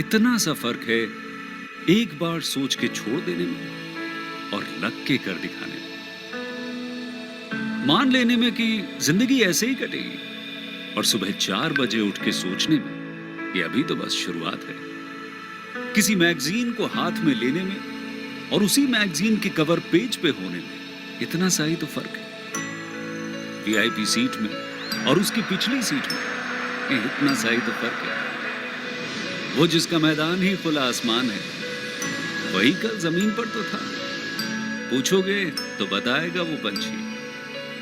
इतना सा फर्क है एक बार सोच के छोड़ देने में और लग के कर दिखाने में। मान लेने में कि जिंदगी ऐसे ही कटेगी और सुबह 4 बजे उठ के सोचने में कि अभी तो बस शुरुआत है। किसी मैगजीन को हाथ में लेने में और उसी मैगजीन के कवर पेज पे होने में इतना सा ही तो फर्क है। वीआईपी सीट में और उसकी पिछली सीट में इतना सा ही तो फर्क है। वो जिसका मैदान ही खुला आसमान है, वही कल जमीन पर तो था। पूछोगे तो बताएगा वो पंछी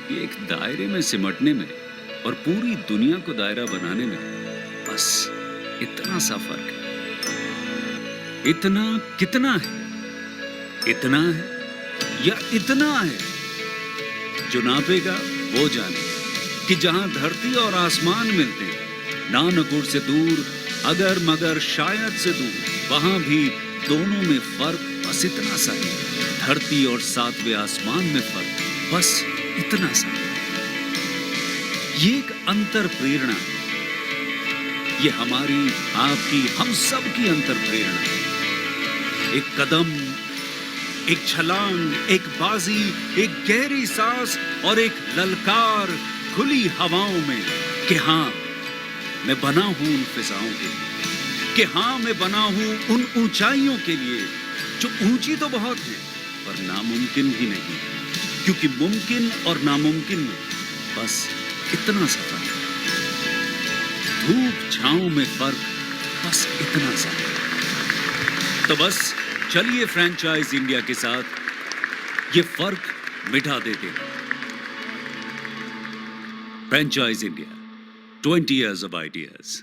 कि एक दायरे में सिमटने में और पूरी दुनिया को दायरा बनाने में बस इतना सा फर्क है। इतना कितना है? इतना है या इतना है? जो नापेगा वो जाने कि जहां धरती और आसमान मिलते हैं, नानपुर से दूर, अगर मगर शायद से दूर, वहां भी दोनों में फर्क बस इतना सा है। धरती और 7वें आसमान में फर्क बस इतना सा है। ये एक अंतर प्रेरणा है। ये हमारी, आपकी, हम सब की अंतर प्रेरणा है। एक कदम, एक छलांग, एक बाजी, एक गहरी सांस और एक ललकार खुली हवाओं में कि हाँ, मैं बना हूं उन फिजाओं के लिए, कि हाँ, मैं बना हूं उन ऊंचाइयों के लिए जो ऊंची तो बहुत है पर नामुमकिन भी नहीं, क्योंकि मुमकिन और नामुमकिन में बस इतना सा फर्क है। धूप छांव में फर्क बस इतना सा है। तो बस चलिए फ्रेंचाइज इंडिया के साथ ये फर्क मिटा देते हैं। Franchise India, 20 years of ideas.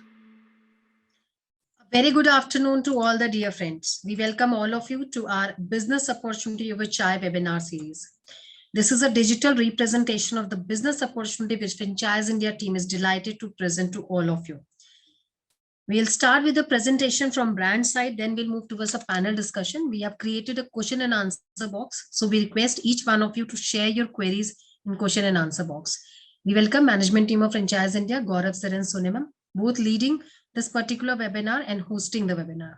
A very good afternoon to all the dear friends. We welcome all of you to our Business Opportunity Over Chai webinar series. This is a digital representation of the business opportunity which Franchise India team is delighted to present to all of you. We'll start with the presentation from brand side, then we'll move towards a panel discussion. We have created a question and answer box. So we request each one of you to share your queries in question and answer box. We welcome management team of Franchise India, Gaurav Sir and Sonimam, both leading this particular webinar and hosting the webinar.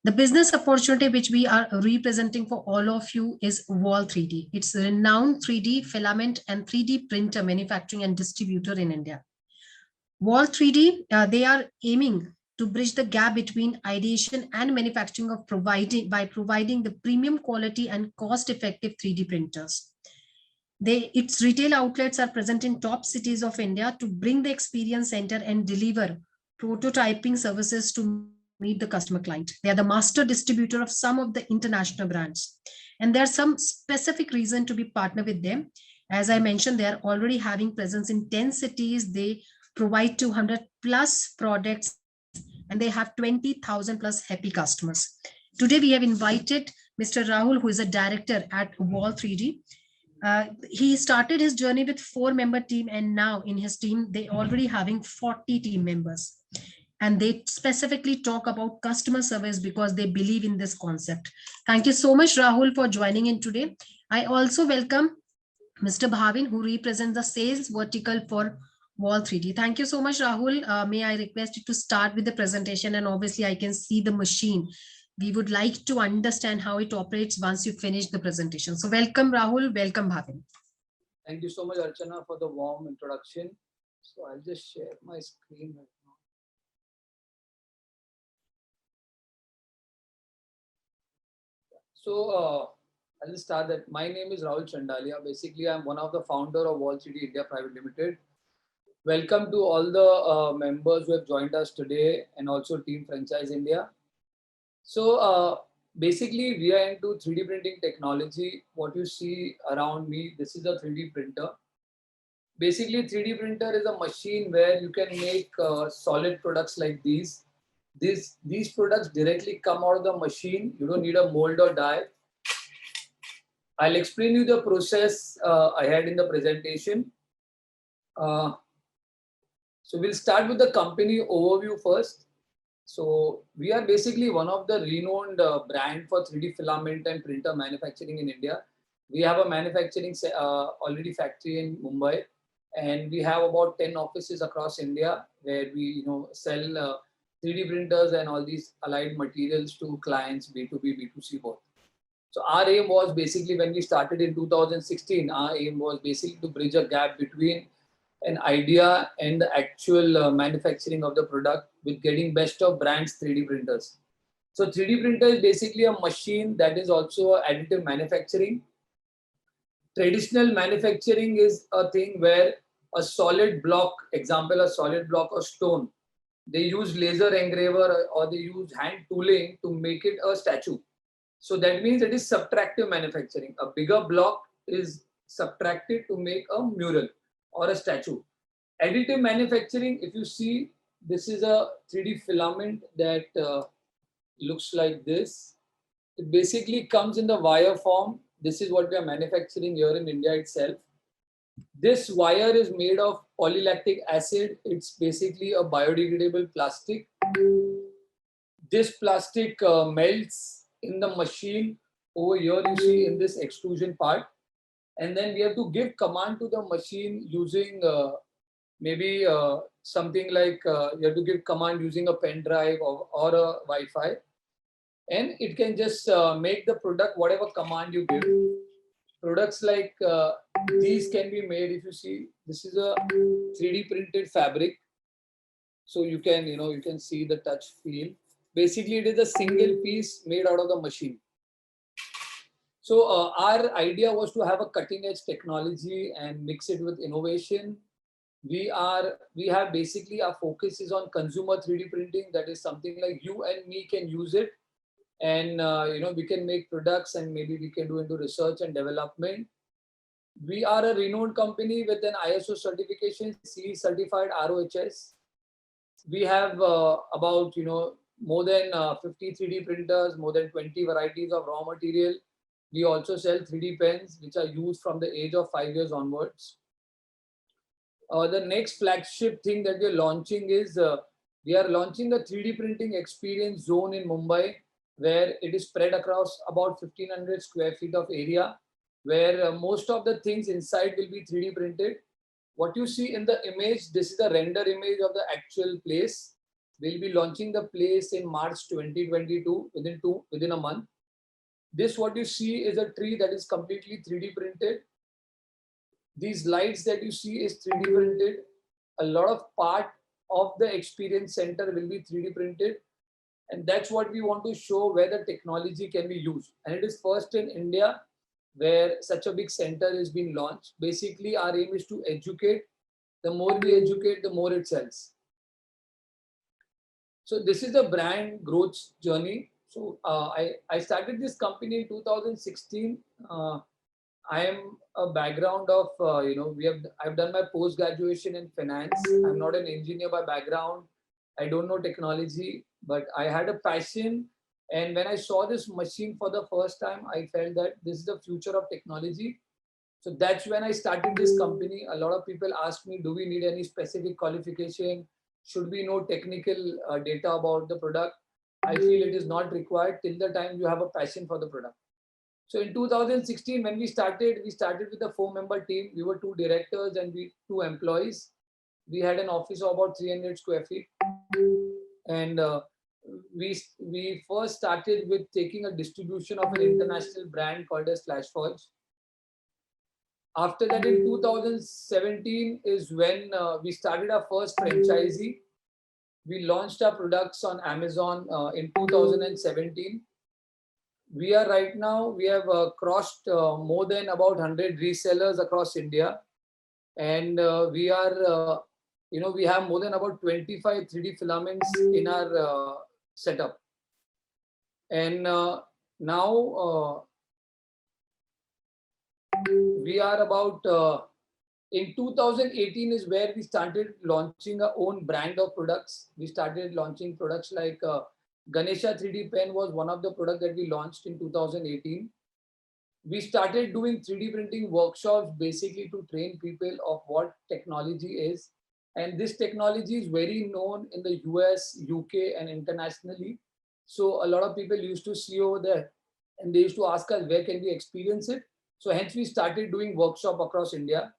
The business opportunity which we are representing for all of you is WOL3D. It's a renowned 3D filament and 3D printer manufacturing and distributor in India. WOL3D, they are aiming to bridge the gap between ideation and manufacturing of providing the premium quality and cost-effective 3D printers. Its retail outlets are present in top cities of India to bring the experience center and deliver prototyping services to meet the customer client. They are the master distributor of some of the international brands. And there's some specific reason to be partner with them. As I mentioned, they are already having presence in 10 cities. They provide 200 plus products and they have 20,000 plus happy customers. Today, we have invited Mr. Rahul, who is a director at WOL3D. He started his journey with 4-member team, and now in his team, they already having 40 team members. And they specifically talk about customer service because they believe in this concept. Thank you so much, Rahul, for joining in today. I also welcome Mr. Bhavin, who represents the sales vertical for WOL3D. Thank you so much, Rahul. May I request you to start with the presentation, and obviously I can see the machine. We would like to understand how it operates once you finish the presentation. So welcome, Rahul. Welcome, Bhavin. Thank you so much, Archana, for the warm introduction. So I'll just share my screen right now. So I'll just start that. My name is Rahul Chandalia. Basically, I'm one of the founder of WOL3D India Private Limited. Welcome to all the members who have joined us today and also Team Franchise India. So basically, we are into 3D printing technology. What you see around me, this is a 3D printer. Basically, 3D printer is a machine where you can make solid products like these. These products directly come out of the machine. You don't need a mold or die. I'll explain you the process I had in the presentation. So we'll start with the company overview first. So we are basically one of the renowned brand for 3D filament and printer manufacturing in India. We have a manufacturing already factory in Mumbai, and we have about 10 offices across India where we sell 3D printers and all these allied materials to clients, B2B, B2C both. So our aim was basically, when we started in 2016, our aim was basically to bridge a gap between an idea and the actual manufacturing of the product with getting best of brands 3D printers. So 3D printer is basically a machine that is also additive manufacturing. Traditional manufacturing is a thing where a solid block, example, a solid block of stone, they use laser engraver or they use hand tooling to make it a statue. So that means it is subtractive manufacturing. A bigger block is subtracted to make a mural or a statue. Additive manufacturing, if you see, this is a 3D filament that looks like this. It basically comes in the wire form. This is what we are manufacturing here in India itself. This wire is made of polylactic acid. It's basically a biodegradable plastic. This plastic melts in the machine. Over here you see in this extrusion part. And then we have to give command to the machine using maybe something like you have to give command using a pen drive or a Wi-Fi. And it can just make the product whatever command you give. Products like these can be made. If you see, this is a 3D printed fabric. So you can see the touch feel. Basically, it is a single piece made out of the machine. So our idea was to have a cutting edge technology and mix it with innovation. We have basically, our focus is on consumer 3D printing. That is something like you and me can use it. And we can make products and maybe we can do into research and development. We are a renowned company with an ISO certification, CE certified ROHS. We have about more than 50 3D printers, more than 20 varieties of raw material. We also sell 3D pens, which are used from the age of 5 years onwards. The next flagship thing that we are launching is we are launching a 3D printing experience zone in Mumbai, where it is spread across about 1500 square feet of area, where most of the things inside will be 3D printed. What you see in the image, this is a render image of the actual place. We'll be launching the place in March 2022, within a month. This, what you see, is a tree that is completely 3D printed. These lights that you see is 3D printed. A lot of part of the experience center will be 3D printed. And that's what we want to show, where the technology can be used. And it is first in India where such a big center is being launched. Basically, our aim is to educate. The more we educate, the more it sells. So this is the brand growth journey. So I started this company in 2016. I am a background of, I've done my post graduation in finance. I'm not an engineer by background. I don't know technology, but I had a passion. And when I saw this machine for the first time, I felt that this is the future of technology. So that's when I started this company. A lot of people ask me, do we need any specific qualification? Should we know technical data about the product? I feel it is not required till the time you have a passion for the product. So in 2016, when we started with a 4-member team. We were 2 directors and 2 employees. We had an office of about 300 square feet. And we first started with taking a distribution of an international brand called as Flashforge. After that, in 2017 is when we started our first franchisee. We launched our products on Amazon in 2017. We are right now, we have crossed more than about 100 resellers across India. And we are, we have more than about 25 3D filaments in our setup. And now we are about, in 2018 is where we started launching our own brand of products. We started launching products like Ganesha 3D pen was one of the products that we launched in 2018. We started doing 3D printing workshops basically to train people of what technology is. And this technology is very known in the US, UK, and internationally. So a lot of people used to see over there and they used to ask us, where can we experience it? So hence we started doing workshop across India.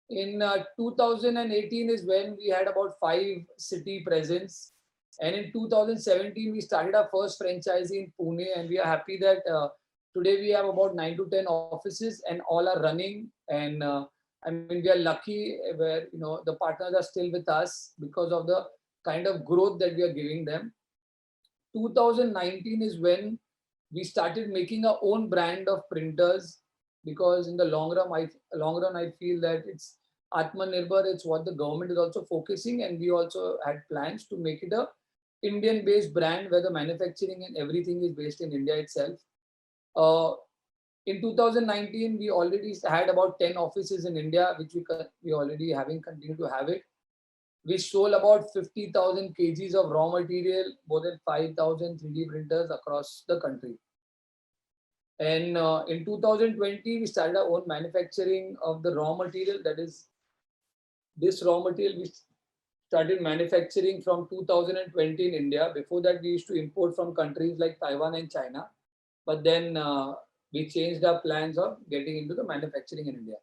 In 2018 is when we had about 5 city presence. And in 2017, we started our first franchisee in Pune, and we are happy that today we have about 9 to 10 offices, and all are running. And I mean, we are lucky where the partners are still with us because of the kind of growth that we are giving them. 2019 is when we started making our own brand of printers, because in the long run, I feel that it's Atmanirbhar, it's what the government is also focusing, and we also had plans to make it a Indian-based brand where the manufacturing and everything is based in India itself. Uh, in 2019, we already had about 10 offices in India, which we already having continued to have it. We sold about 50,000 kgs of raw material, more than 5,000 3D printers across the country. And in 2020, we started our own manufacturing of the raw material. That is, this raw material we started manufacturing from 2020 in India. Before that, we used to import from countries like Taiwan and China. But then we changed our plans of getting into the manufacturing in India.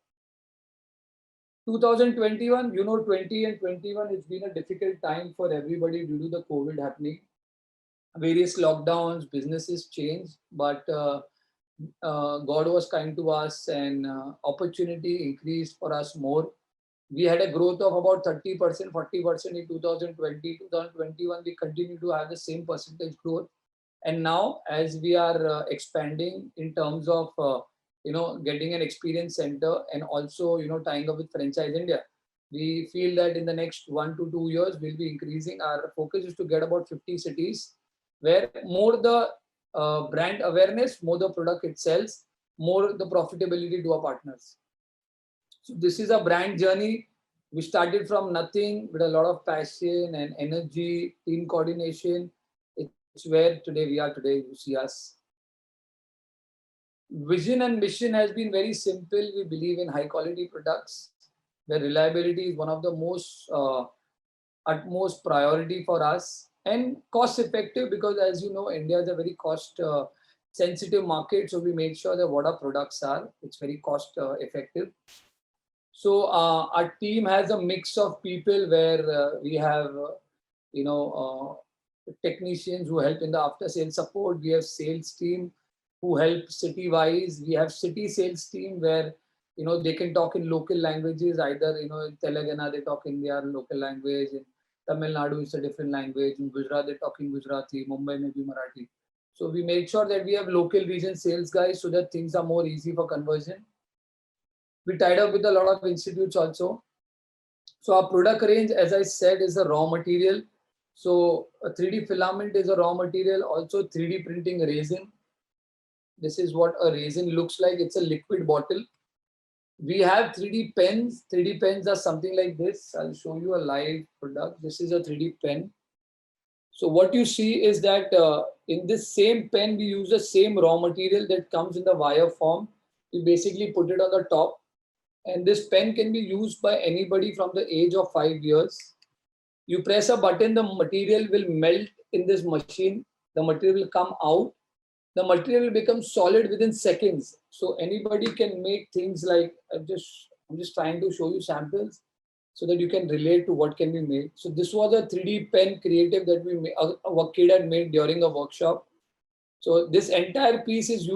2021, 20 and 21, it's been a difficult time for everybody due to the COVID happening. Various lockdowns, businesses changed, but God was kind to us, and opportunity increased for us more. We had a growth of about 30%, 40% in 2020. 2021, we continue to have the same percentage growth. And now, as we are expanding in terms of getting an experience center, and also tying up with Franchise India, we feel that in the next 1 to 2 years we'll be increasing. Our focus is to get about 50 cities, where more the brand awareness, more the product it sells, more the profitability to our partners. So this is a brand journey. We started from nothing with a lot of passion and energy, team coordination. It's where today we are today. You see us. Vision and mission has been very simple. We believe in high quality products, where reliability is one of the most utmost priority for us, and cost effective, because as you know, India is a very cost sensitive market. So we made sure that what our products are, it's very cost effective. So our team has a mix of people, where we have technicians who help in the after sales support. We have sales team who help city wise. We have city sales team where they can talk in local languages, either in Telangana they talk in their local language, in Tamil Nadu it's a different language, in Gujarat they talk in Gujarati, Mumbai maybe Marathi. So we made sure that we have local region sales guys, so that things are more easy for conversion. We tied up with a lot of institutes also. So our product range, as I said, is a raw material. So a 3D filament is a raw material, also 3D printing resin. This is what a resin looks like. It's a liquid bottle. We have 3D pens. 3D pens are something like this. I'll show you a live product. This is a 3D pen. So what you see is that in this same pen, we use the same raw material that comes in the wire form. We basically put it on the top. And this pen can be used by anybody from the age of 5 years. You press a button, the material will melt in this machine. The material will come out. The material will become solid within seconds. So anybody can make things like, I'm just trying to show you samples so that you can relate to what can be made. So this was a 3D pen creative that a kid had made during a workshop. So this entire piece is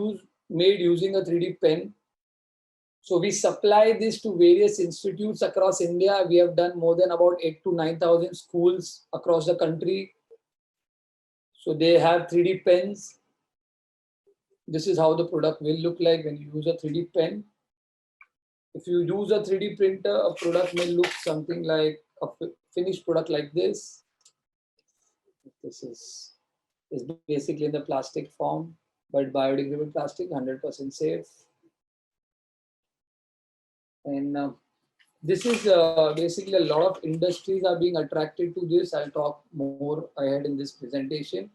made using a 3D pen. So we supply this to various institutes across India. We have done more than about 8 to 9,000 schools across the country. So they have 3D pens. This is how the product will look like when you use a 3D pen. If you use a 3D printer, a product may look something like a finished product like this. This is basically in the plastic form, but biodegradable plastic, 100% safe. And this is basically a lot of industries are being attracted to this. I'll talk more ahead in this presentation.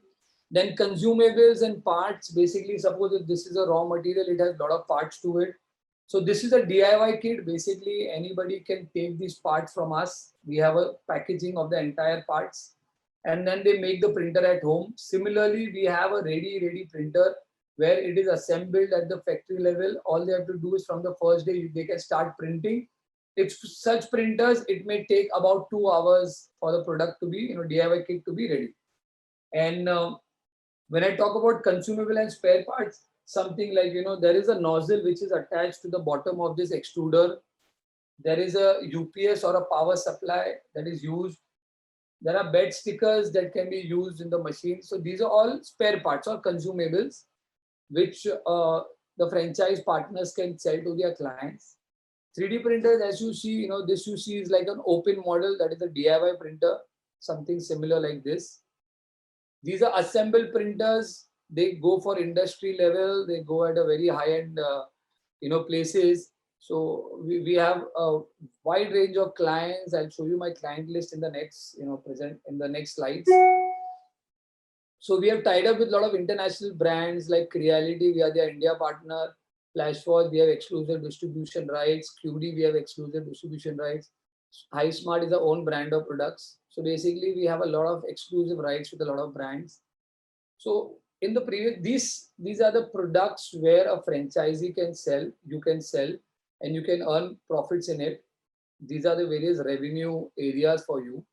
Then consumables and parts. Basically, suppose if this is a raw material, it has a lot of parts to it. So this is a DIY kit. Basically, anybody can take these parts from us. We have a packaging of the entire parts, and then they make the printer at home. Similarly, we have a ready printer where it is assembled at the factory level. All they have to do is from the first day, they can start printing. If such printers, it may take about 2 hours for the product to be, DIY kit to be ready. And when I talk about consumable and spare parts, something like, there is a nozzle which is attached to the bottom of this extruder. There is a UPS or a power supply that is used. There are bed stickers that can be used in the machine. So these are all spare parts or consumables, which the franchise partners can sell to their clients. 3D printers, as you see, this you see is like an open model, that is a DIY printer, something similar like this. These are assemble printers. They go for industry level. They go at a very high end, places. So we have a wide range of clients. I'll show you my client list in the next, present in the next slides. So we have tied up with a lot of international brands like Creality, we are their India partner. Flashforge, we have exclusive distribution rights. QD, we have exclusive distribution rights. High Smart is our own brand of products. So basically, we have a lot of exclusive rights with a lot of brands. So in the previous, these are the products where a franchisee can sell, you can sell, and you can earn profits in it. These are the various revenue areas for you.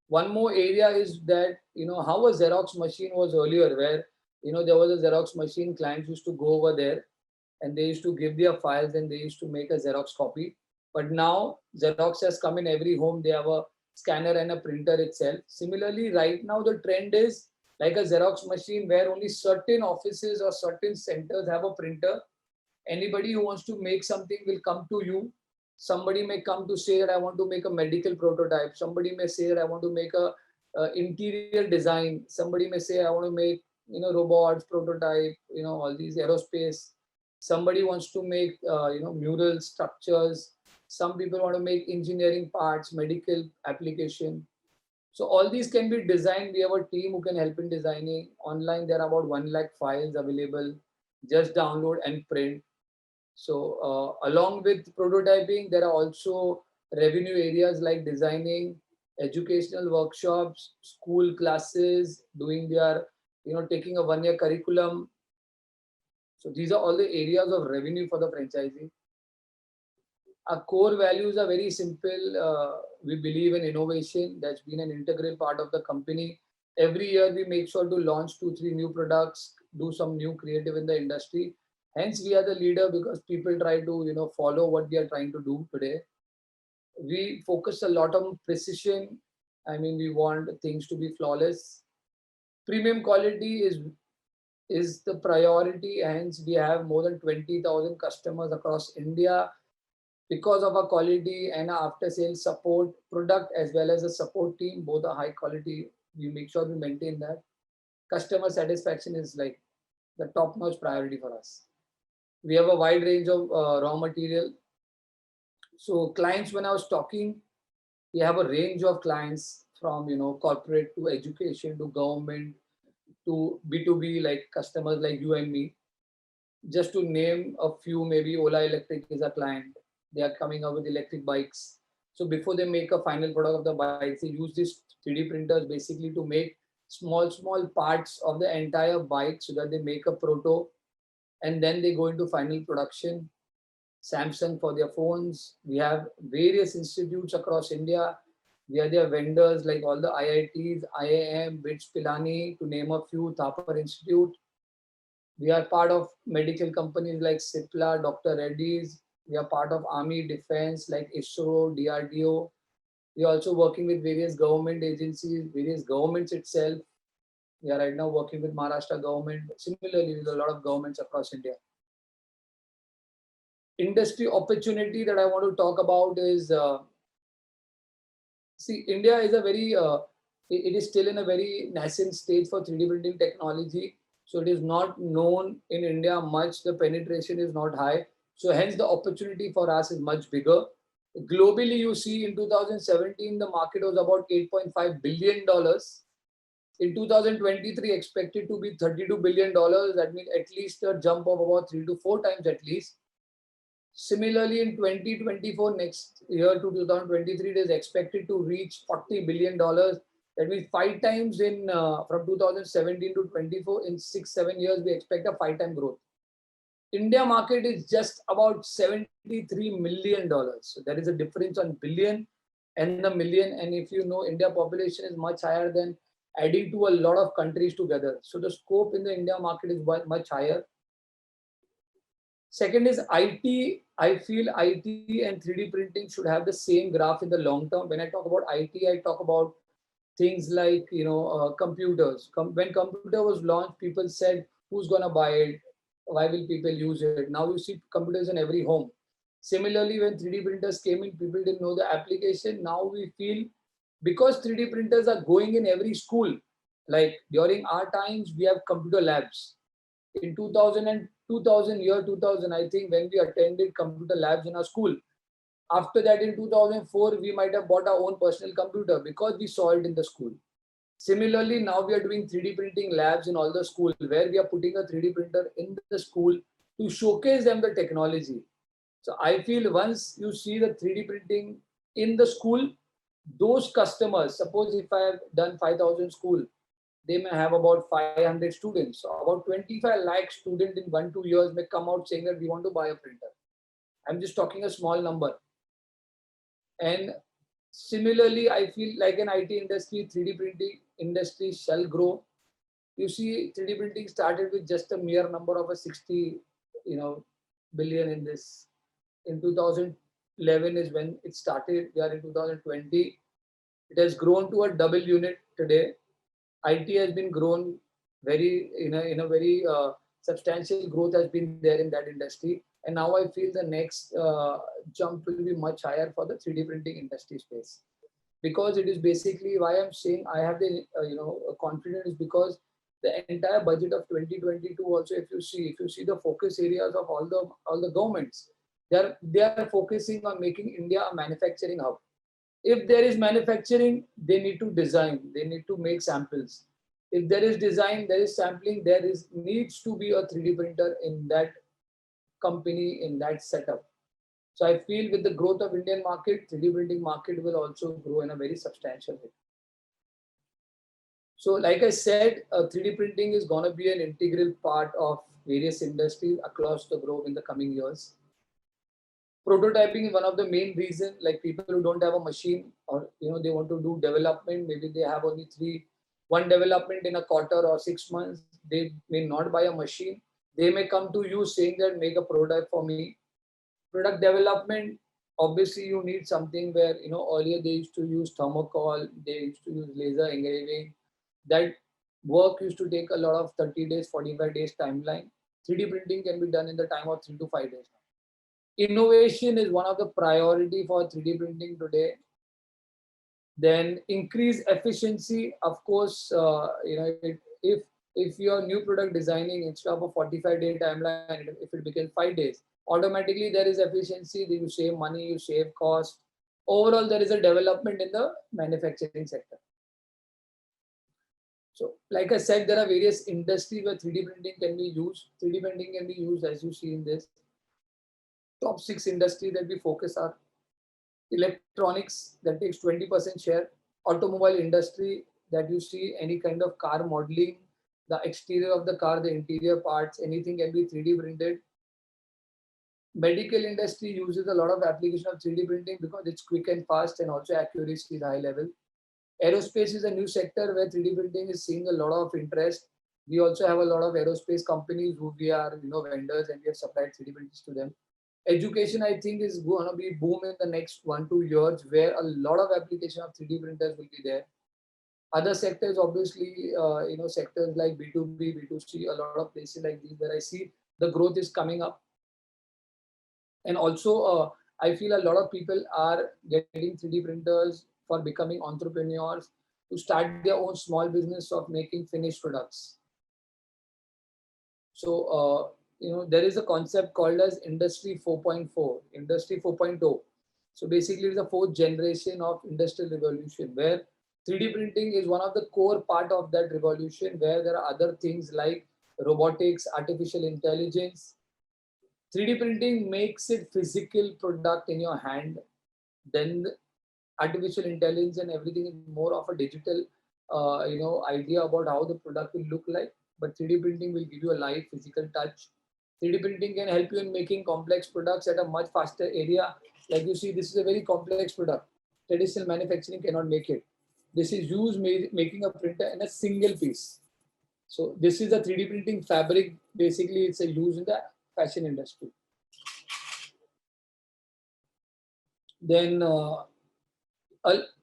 One more area is that, how a Xerox machine was earlier, where, there was a Xerox machine, clients used to go over there and they used to give their files and they used to make a Xerox copy. But now Xerox has come in every home. They have a scanner and a printer itself. Similarly, right now the trend is like a Xerox machine where only certain offices or certain centers have a printer. Anybody who wants to make something will come to you. Somebody may come to say that I want to make a medical prototype. Somebody may say that I want to make a interior design. Somebody may say I want to make, robots prototype, all these aerospace. Somebody wants to make, mural structures. Some people want to make engineering parts, medical application. So all these can be designed. We have a team who can help in designing. Online, there are about 1 lakh files available. Just download and print. So along with prototyping, there are also revenue areas like designing, educational workshops, school classes, doing their, taking a 1-year curriculum. So these are all the areas of revenue for the franchisee. Our core values are very simple. We believe in innovation. That's been an integral part of the company. Every year we make sure to launch 2-3 new products, do some new creative in the industry. Hence, we are the leader because people try to, follow what we are trying to do today. We focus a lot on precision. I mean, we want things to be flawless. Premium quality is the priority. Hence, we have more than 20,000 customers across India. Because of our quality and our after-sales support product as well as a support team, both are high quality. We make sure we maintain that. Customer satisfaction is like the top-notch priority for us. We have a wide range of raw material. So clients, when I was talking, we have a range of clients from, corporate to education to government to B2B, like customers like you and me. Just to name a few, maybe Ola Electric is a client. They are coming up with electric bikes. So before they make a final product of the bikes, they use these 3D printers basically to make small parts of the entire bike so that they make a proto and then they go into final production. Samsung for their phones. We have various institutes across India. We are their vendors like all the IITs, IIM, BITS, Pilani, to name a few, Thapar Institute. We are part of medical companies like Cipla, Dr. Reddy's. We are part of Army Defense like ISRO, DRDO. We are also working with various government agencies, various governments itself. We are right now working with Maharashtra government, similarly with a lot of governments across India. Industry opportunity that I want to talk about is, see, India is a very, it is still in a very nascent stage for 3D printing technology. So it is not known in India much, the penetration is not high. So hence the opportunity for us is much bigger. Globally, you see in 2017, the market was about $8.5 billion. In 2023, expected to be $32 billion. That means at least a jump of about 3 to 4 times at least. Similarly, in 2024, next year to 2023, it is expected to reach $40 billion. That means 5 times in from 2017 to 24. In 6-7 years, we expect a 5-time growth. India market is just about $73 million. So there is a difference on billion and the million. And if you know, India population is much higher than adding to a lot of countries together. So the scope in the India market is much higher. Second is IT. I feel IT and 3D printing should have the same graph in the long term. When I talk about IT, I talk about things like computers. When computer was launched, people said, "Who's gonna buy it? Why will people use it?" Now you see computers in every home. Similarly, when 3D printers came in, people didn't know the application. Now we feel because 3D printers are going in every school. Like during our times, we have computer labs. In 2000 and 2000, year 2000, I think when we attended computer labs in our school. After that, in 2004, we might have bought our own personal computer because we saw it in the school. Similarly, now we are doing 3D printing labs in all the schools where we are putting a 3D printer in the school to showcase them the technology. So I feel once you see the 3D printing in the school, those customers, suppose if I have done 5,000 school, they may have about 500 students. So about 25 lakh students in 1-2 years may come out saying that we want to buy a printer. I'm just talking a small number. And similarly, I feel like an IT industry, 3D printing industry shall grow. You see, 3D printing started with just a mere number of a 60, billion in this. In 2011 is when it started. We are in 2020. It has grown to a double unit today. IT has been grown very in a very substantial growth has been there in that industry. And now I feel the next jump will be much higher for the 3D printing industry space, because it is basically why I'm saying I have the confidence is because the entire budget of 2022 also, if you see the focus areas of all the governments, they are focusing on making India a manufacturing hub. If there is manufacturing, they need to design, they need to make samples. If there is design, there is sampling, there is needs to be a 3D printer in that company, in that setup. So I feel with the growth of Indian market, 3D printing market will also grow in a very substantial way. So like I said, 3D printing is going to be an integral part of various industries across the globe in the coming years. Prototyping is one of the main reasons, like people who don't have a machine or they want to do development, maybe they have only one development in a quarter or 6 months, they may not buy a machine. They may come to you saying that make a prototype for me. Product development, obviously you need something where earlier they used to use thermocol, they used to use laser engraving. That work used to take a lot of 30 days, 45 days timeline. 3D printing can be done in the time of 3 to 5 days. Innovation is one of the priority for 3D printing today. Then increase efficiency. Of course, if your new product designing instead of a 45-day timeline, if it becomes 5 days, automatically there is efficiency. You save money, you save cost. Overall, there is a development in the manufacturing sector. So, like I said, there are various industries where 3D printing can be used. 3D printing can be used, as you see in this. Top 6 industries that we focus are electronics, that takes 20% share. Automobile industry, that you see any kind of car modeling, the exterior of the car, the interior parts, anything can be 3D printed. Medical industry uses a lot of application of 3D printing because it's quick and fast and also accuracy is high level. Aerospace is a new sector where 3D printing is seeing a lot of interest. We also have a lot of aerospace companies who we are vendors, and we have supplied 3D printers to them. Education, I think, is going to be boom in the next 1-2 years, where a lot of application of 3D printers will be there. Other sectors, obviously, sectors like B2B, B2C, a lot of places like these where I see the growth is coming up. And also, I feel a lot of people are getting 3D printers for becoming entrepreneurs to start their own small business of making finished products. So, there is a concept called as Industry 4.4, Industry 4.0. So basically, it's the 4th generation of industrial revolution, where 3D printing is one of the core part of that revolution, where there are other things like robotics, artificial intelligence. 3D printing makes it physical product in your hand. Then artificial intelligence and everything is more of a digital, idea about how the product will look like. But 3D printing will give you a live physical touch. 3D printing can help you in making complex products at a much faster area. Like you see, this is a very complex product. Traditional manufacturing cannot make it. This is used making a printer in a single piece. So this is a 3D printing fabric. Basically, it's a use in the fashion industry. Then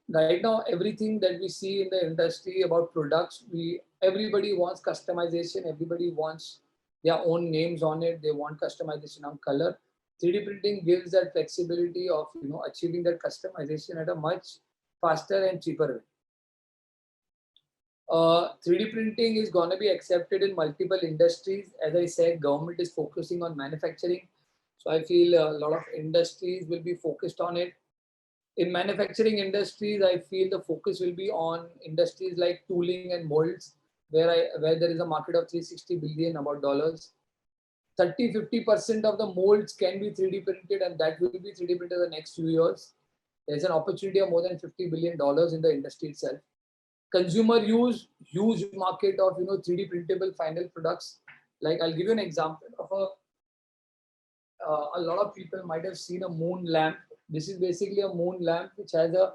right now, everything that we see in the industry about products, everybody wants customization. Everybody wants their own names on it. They want customization on color. 3D printing gives that flexibility of achieving that customization at a much faster and cheaper way. 3D printing is going to be accepted in multiple industries. As I said, government is focusing on manufacturing. So I feel a lot of industries will be focused on it. In manufacturing industries, I feel the focus will be on industries like tooling and molds, where there is a market of 360 billion about dollars. 30–50% of the molds can be 3D printed, and that will be 3D printed in the next few years. There's an opportunity of more than $50 billion in the industry itself. Consumer use, huge market of 3D printable final products. Like I'll give you an example of a lot of people might have seen a moon lamp. This is basically a moon lamp which has a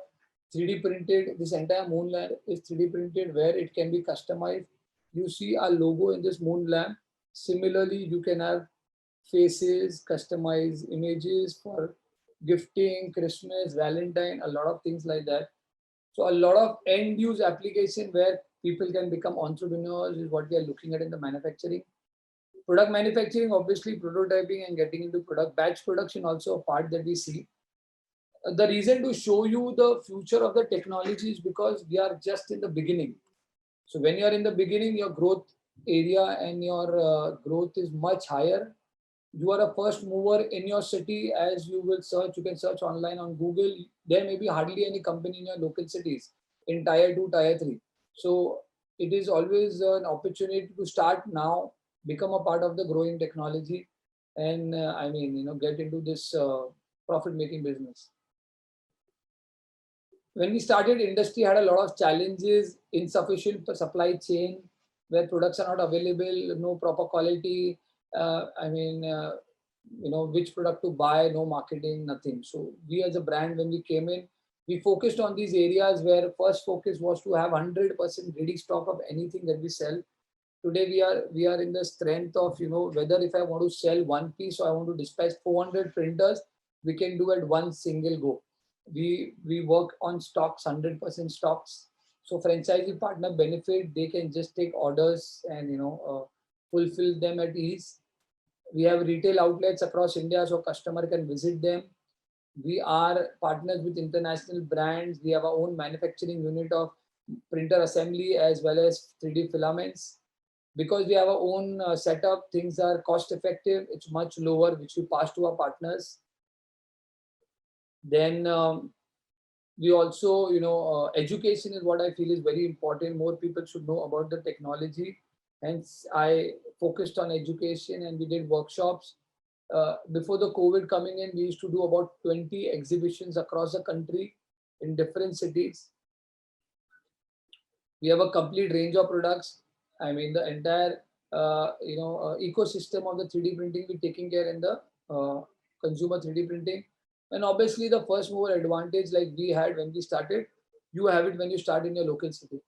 3D printed. This entire moon lamp is 3D printed where it can be customized. You see our logo in this moon lamp. Similarly, you can have faces, customized images for gifting, Christmas, Valentine, a lot of things like that. So a lot of end use application where people can become entrepreneurs is what we are looking at in the manufacturing. Product manufacturing, obviously prototyping and getting into product. Batch production also a part that we see. The reason to show you the future of the technology is because we are just in the beginning. So when you are in the beginning, your growth area and your growth is much higher. You are a first mover in your city. As you will search, you can search online on Google. There may be hardly any company in your local cities in tier 2, tier 3. So it is always an opportunity to start now, become a part of the growing technology, and get into this profit-making business. When we started, industry had a lot of challenges, insufficient supply chain, where products are not available, no proper quality, which product to buy, no marketing, nothing. So we as a brand, when we came in, we focused on these areas where first focus was to have 100% ready stock of anything that we sell. Today we are in the strength of, whether if I want to sell one piece or I want to dispatch 400 printers, we can do at one single go. We work on stocks, 100% stocks. So franchisee partner benefit, they can just take orders and fulfill them at ease. We have retail outlets across India, so customer can visit them. We are partners with international brands. We have our own manufacturing unit of printer assembly as well as 3D filaments. Because we have our own setup, things are cost effective. It's much lower, which we pass to our partners. Then we also, education is what I feel is very important. More people should know about the technology. Hence, I focused on education and we did workshops. Before the COVID coming in, we used to do about 20 exhibitions across the country in different cities. We have a complete range of products. The entire ecosystem of the 3D printing we're taking care in the consumer 3D printing. And obviously the first mover advantage like we had when we started, you have it when you start in your local city.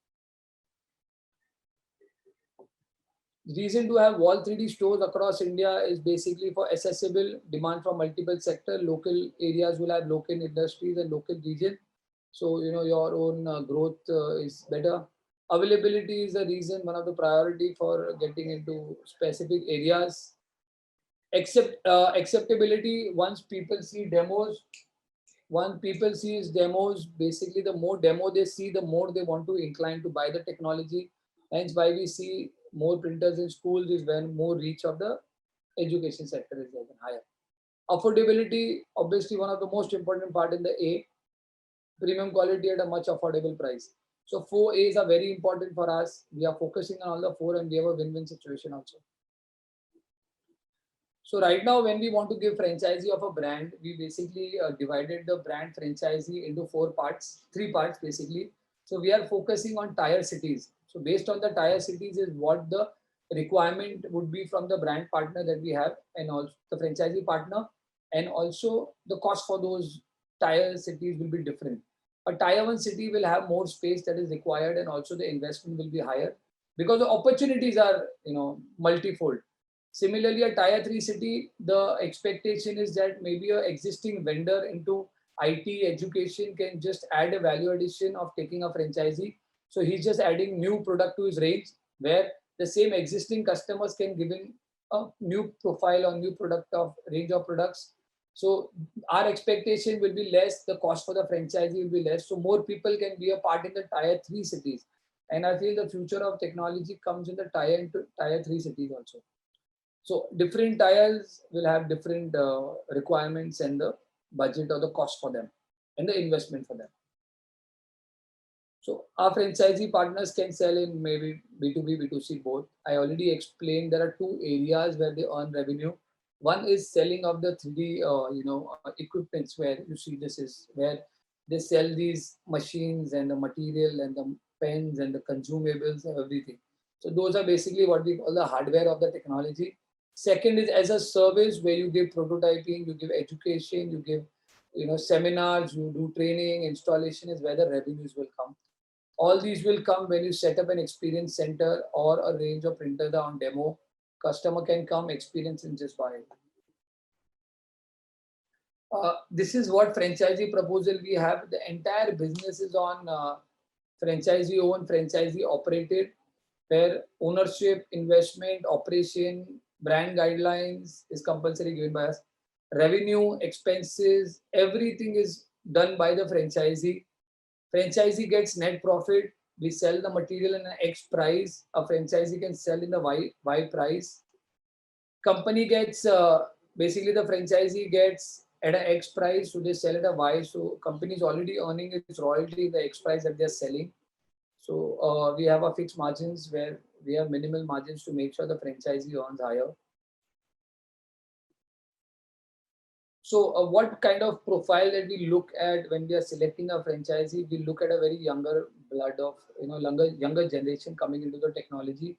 The reason to have WOL3D stores across India is basically for accessible demand from multiple sectors. Local areas will have local industries and local region. So, your own growth is better. Availability is the reason, one of the priority for getting into specific areas. Acceptability, once people see demos, basically the more demo they see, the more they want to incline to buy the technology. Hence why we see more printers in schools is when more reach of the education sector is higher. Affordability, obviously one of the most important part in the A, premium quality at a much affordable price. So 4 A's are very important for us. We are focusing on all the 4 and we have a win-win situation also. So right now, when we want to give franchisee of a brand, we basically divided the brand franchisee into 3 parts basically. So we are focusing on tier cities. So based on the tier cities is what the requirement would be from the brand partner that we have and also the franchisee partner, and also the cost for those tier cities will be different. A tier 1 city will have more space that is required, and also the investment will be higher because the opportunities are, multifold. Similarly, a tier 3 city, the expectation is that maybe a existing vendor into IT education can just add a value addition of taking a franchisee. So he's just adding new product to his range, where the same existing customers can give him a new profile or new product of range of products. So our expectation will be less, the cost for the franchisee will be less. So more people can be a part in the tier 3 cities. And I feel the future of technology comes in the tier 3 cities also. So different tiers will have different requirements and the budget or the cost for them and the investment for them. So our franchisee partners can sell in maybe B2B, B2C both. I already explained there are two areas where they earn revenue. One is selling of the 3D, equipments, where you see this is where they sell these machines and the material and the pens and the consumables and everything. So those are basically what we call the hardware of the technology. Second is as a service, where you give prototyping, you give education, you give seminars, you do training, installation is where the revenues will come. All these will come when you set up an experience center or a range of printers on demo. Customer can come, experience, and just buy it. This is what franchisee proposal we have. The entire business is on franchisee owned, franchisee operated, where ownership, investment, operation, brand guidelines is compulsory given by us. Revenue, expenses, everything is done by the franchisee. Franchisee gets net profit. We sell the material in an X price. A franchisee can sell in the Y price. Company gets, basically the franchisee gets at an X price, so they sell at a Y. So company is already earning its royalty in the X price that they're selling. So we have a fixed margins where we have minimal margins to make sure the franchisee earns higher. So what kind of profile that we look at when we are selecting a franchisee? We look at a very younger blood of, younger generation coming into the technology.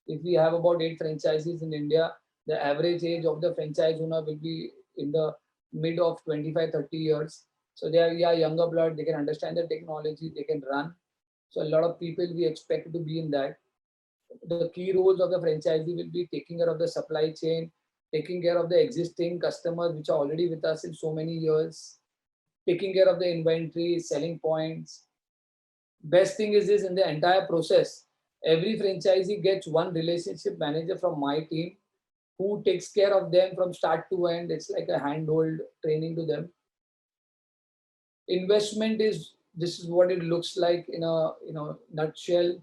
If we have about 8 franchisees in India, the average age of the franchise owner will be in the mid of 25, 30 years. So they are younger blood, they can understand the technology, they can run. So a lot of people we expect to be in that. The key roles of the franchisee will be taking care of the supply chain, taking care of the existing customers which are already with us in so many years, taking care of the inventory, selling points. Best thing is this, in the entire process, every franchisee gets one relationship manager from my team who takes care of them from start to end. It's like a handhold training to them. Investment is, this is what it looks like in a nutshell.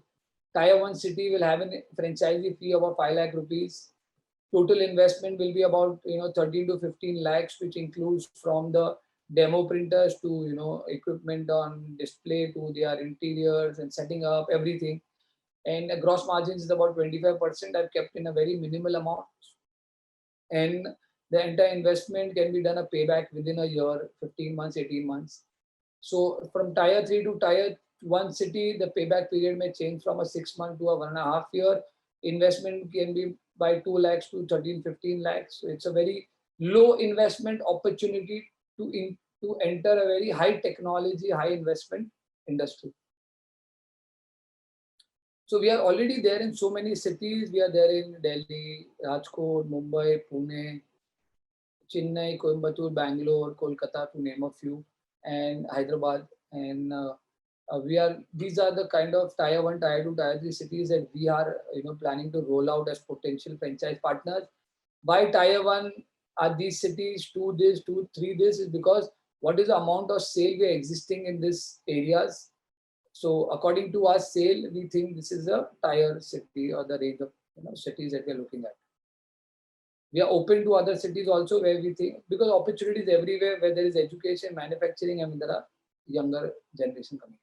Tier 1 city will have a franchisee fee of about 5 lakh rupees. Total investment will be about 13 to 15 lakhs, which includes from the demo printers to equipment on display to their interiors and setting up everything. And the gross margins is about 25%. I've kept in a very minimal amount. And the entire investment can be done a payback within a year, 15 months, 18 months. So from tier 3 to tier 1 city, the payback period may change from a 6 month to a 1.5 year. Investment can be by 2 lakhs to 13, 15 lakhs. So it's a very low investment opportunity to enter a very high technology, high investment industry. So we are already there in so many cities. We are there in Delhi, Rajkot, Mumbai, Pune, Chennai, Coimbatore, Bangalore, Kolkata, to name a few, and Hyderabad. And these are the kind of tier 1, tier 2, tier 3 cities that we are planning to roll out as potential franchise partners. Why tier 1 are these cities, 2 this, 2, 3 this, is because what is the amount of sale we are existing in these areas. So according to our sale, we think this is a tier city or the range of cities that we are looking at. We are open to other cities also where we think, because opportunities everywhere where there is education, manufacturing, and there are younger generation coming.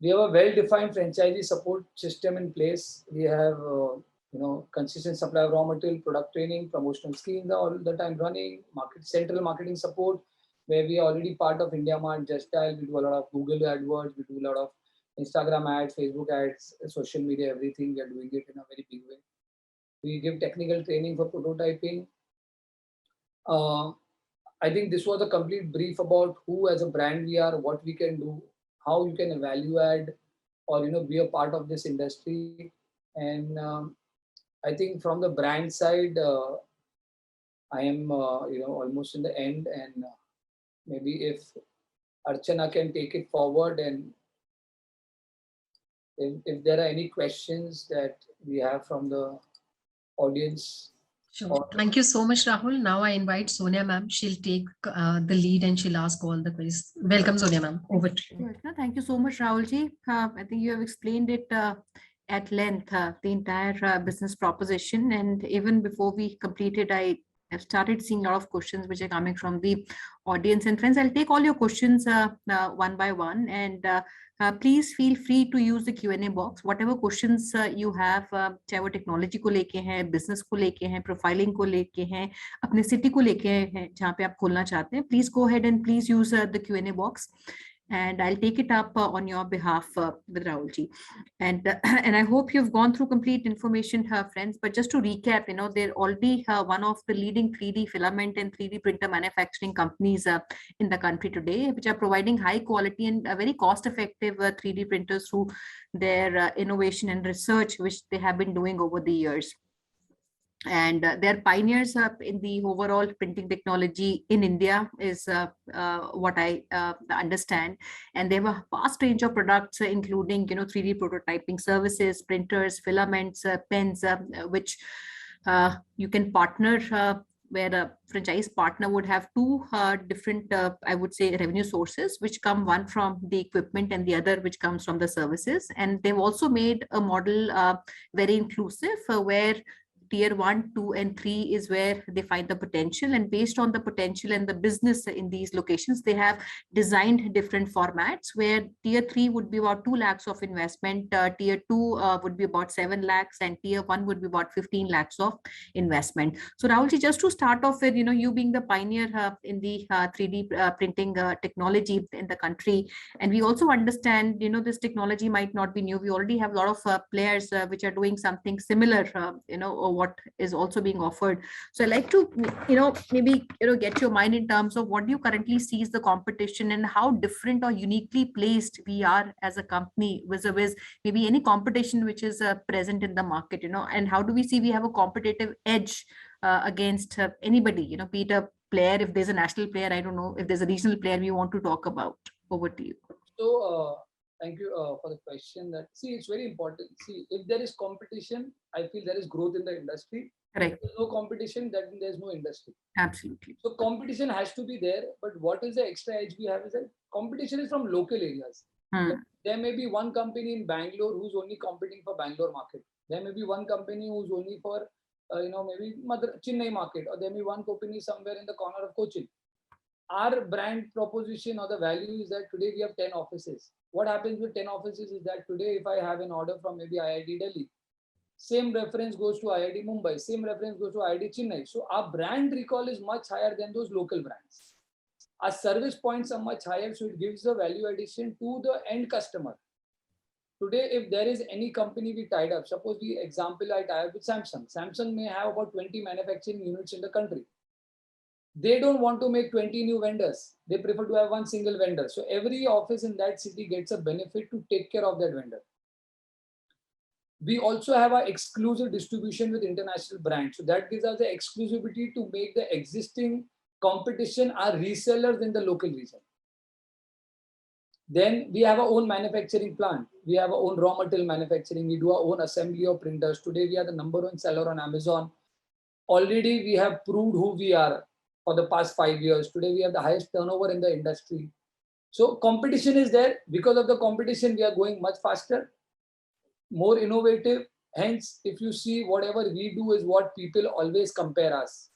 We have a well-defined franchisee support system in place. We have consistent supply of raw material, product training, promotional schemes are all the time running, central marketing support, where we are already part of India Mart, Just Dial. We do a lot of Google AdWords, we do a lot of Instagram ads, Facebook ads, social media, everything. We are doing it in a very big way. We give technical training for prototyping. I think this was a complete brief about who as a brand we are, what we can do, how you can value add or be a part of this industry. And I think from the brand side, I am almost in the end, and maybe if Archana can take it forward, and if there are any questions that we have from the audience. Sure. Thank you so much, Rahul. Now I invite Sonia ma'am. She'll take the lead and she'll ask all the questions. Welcome, Sonia ma'am. Over to you. Sure. Thank you so much, Rahulji. I think you have explained it at length, the entire business proposition. And even before we completed, I have started seeing a lot of questions which are coming from the audience. And friends, I'll take all your questions one by one. And please feel free to use the Q&A box. Whatever questions you have, चाहे वो technology को लेके हैं, business को लेके हैं, profiling को लेके हैं, अपने सिटी को लेके हैं, जहाँ पे आप खोलना चाहते हैं, please go ahead and please use the Q&A box. And I'll take it up on your behalf with Rahulji. And and I hope you've gone through complete information, friends. But just to recap, they're already one of the leading 3D filament and 3D printer manufacturing companies in the country today, which are providing high quality and very cost-effective 3D printers through their innovation and research, which they have been doing over the years. And they're pioneers in the overall printing technology in India is what I understand. And they have a vast range of products, including 3D prototyping services, printers, filaments, pens, which you can partner where a franchise partner would have two different, I would say, revenue sources, which come one from the equipment and the other which comes from the services. And they've also made a model very inclusive where tier 1, 2, and 3 is where they find the potential, and based on the potential and the business in these locations, they have designed different formats where tier 3 would be about 2 lakhs of investment, tier 2 would be about 7 lakhs, and tier 1 would be about 15 lakhs of investment. So Rahulji, just to start off with, you being the pioneer in the 3D printing technology in the country, and we also understand, this technology might not be new. We already have a lot of players which are doing something similar, what is also being offered. So I'd like to, maybe, get your mind in terms of what you currently see as the competition and how different or uniquely placed we are as a company vis-a-vis maybe any competition which is present in the market, and how do we see we have a competitive edge against anybody, be it a player, if there's a national player, I don't know, if there's a regional player we want to talk about. Over to you. So, thank you for the question. That it's very important. See, if there is competition, I feel there is growth in the industry. Correct. If there's no competition, then there's no industry. Absolutely. So competition has to be there. But what is the extra edge we have is that competition is from local areas. There may be one company in Bangalore who's only competing for Bangalore market. There may be one company who's only for maybe Chennai market, or there may be one company somewhere in the corner of Cochin. Our brand proposition or the value is that today we have 10 offices. What happens with 10 offices is that today if I have an order from maybe IIT Delhi, same reference goes to IIT Mumbai, same reference goes to IIT Chennai. So our brand recall is much higher than those local brands. Our service points are much higher, so it gives the value addition to the end customer. Today, if there is any company we tied up, suppose the example I tie up with Samsung. Samsung may have about 20 manufacturing units in the country. They don't want to make 20 new vendors. They prefer to have one single vendor. So every office in that city gets a benefit to take care of that vendor. We also have our exclusive distribution with international brands. So that gives us the exclusivity to make the existing competition our resellers in the local region. Then we have our own manufacturing plant. We have our own raw material manufacturing. We do our own assembly of printers. Today we are the #1 seller on Amazon. Already we have proved who we are for the past 5 years. Today we have the highest turnover in the industry. So competition is there. Because of the competition, we are going much faster, more innovative. Hence, if you see, whatever we do is what people always compare us.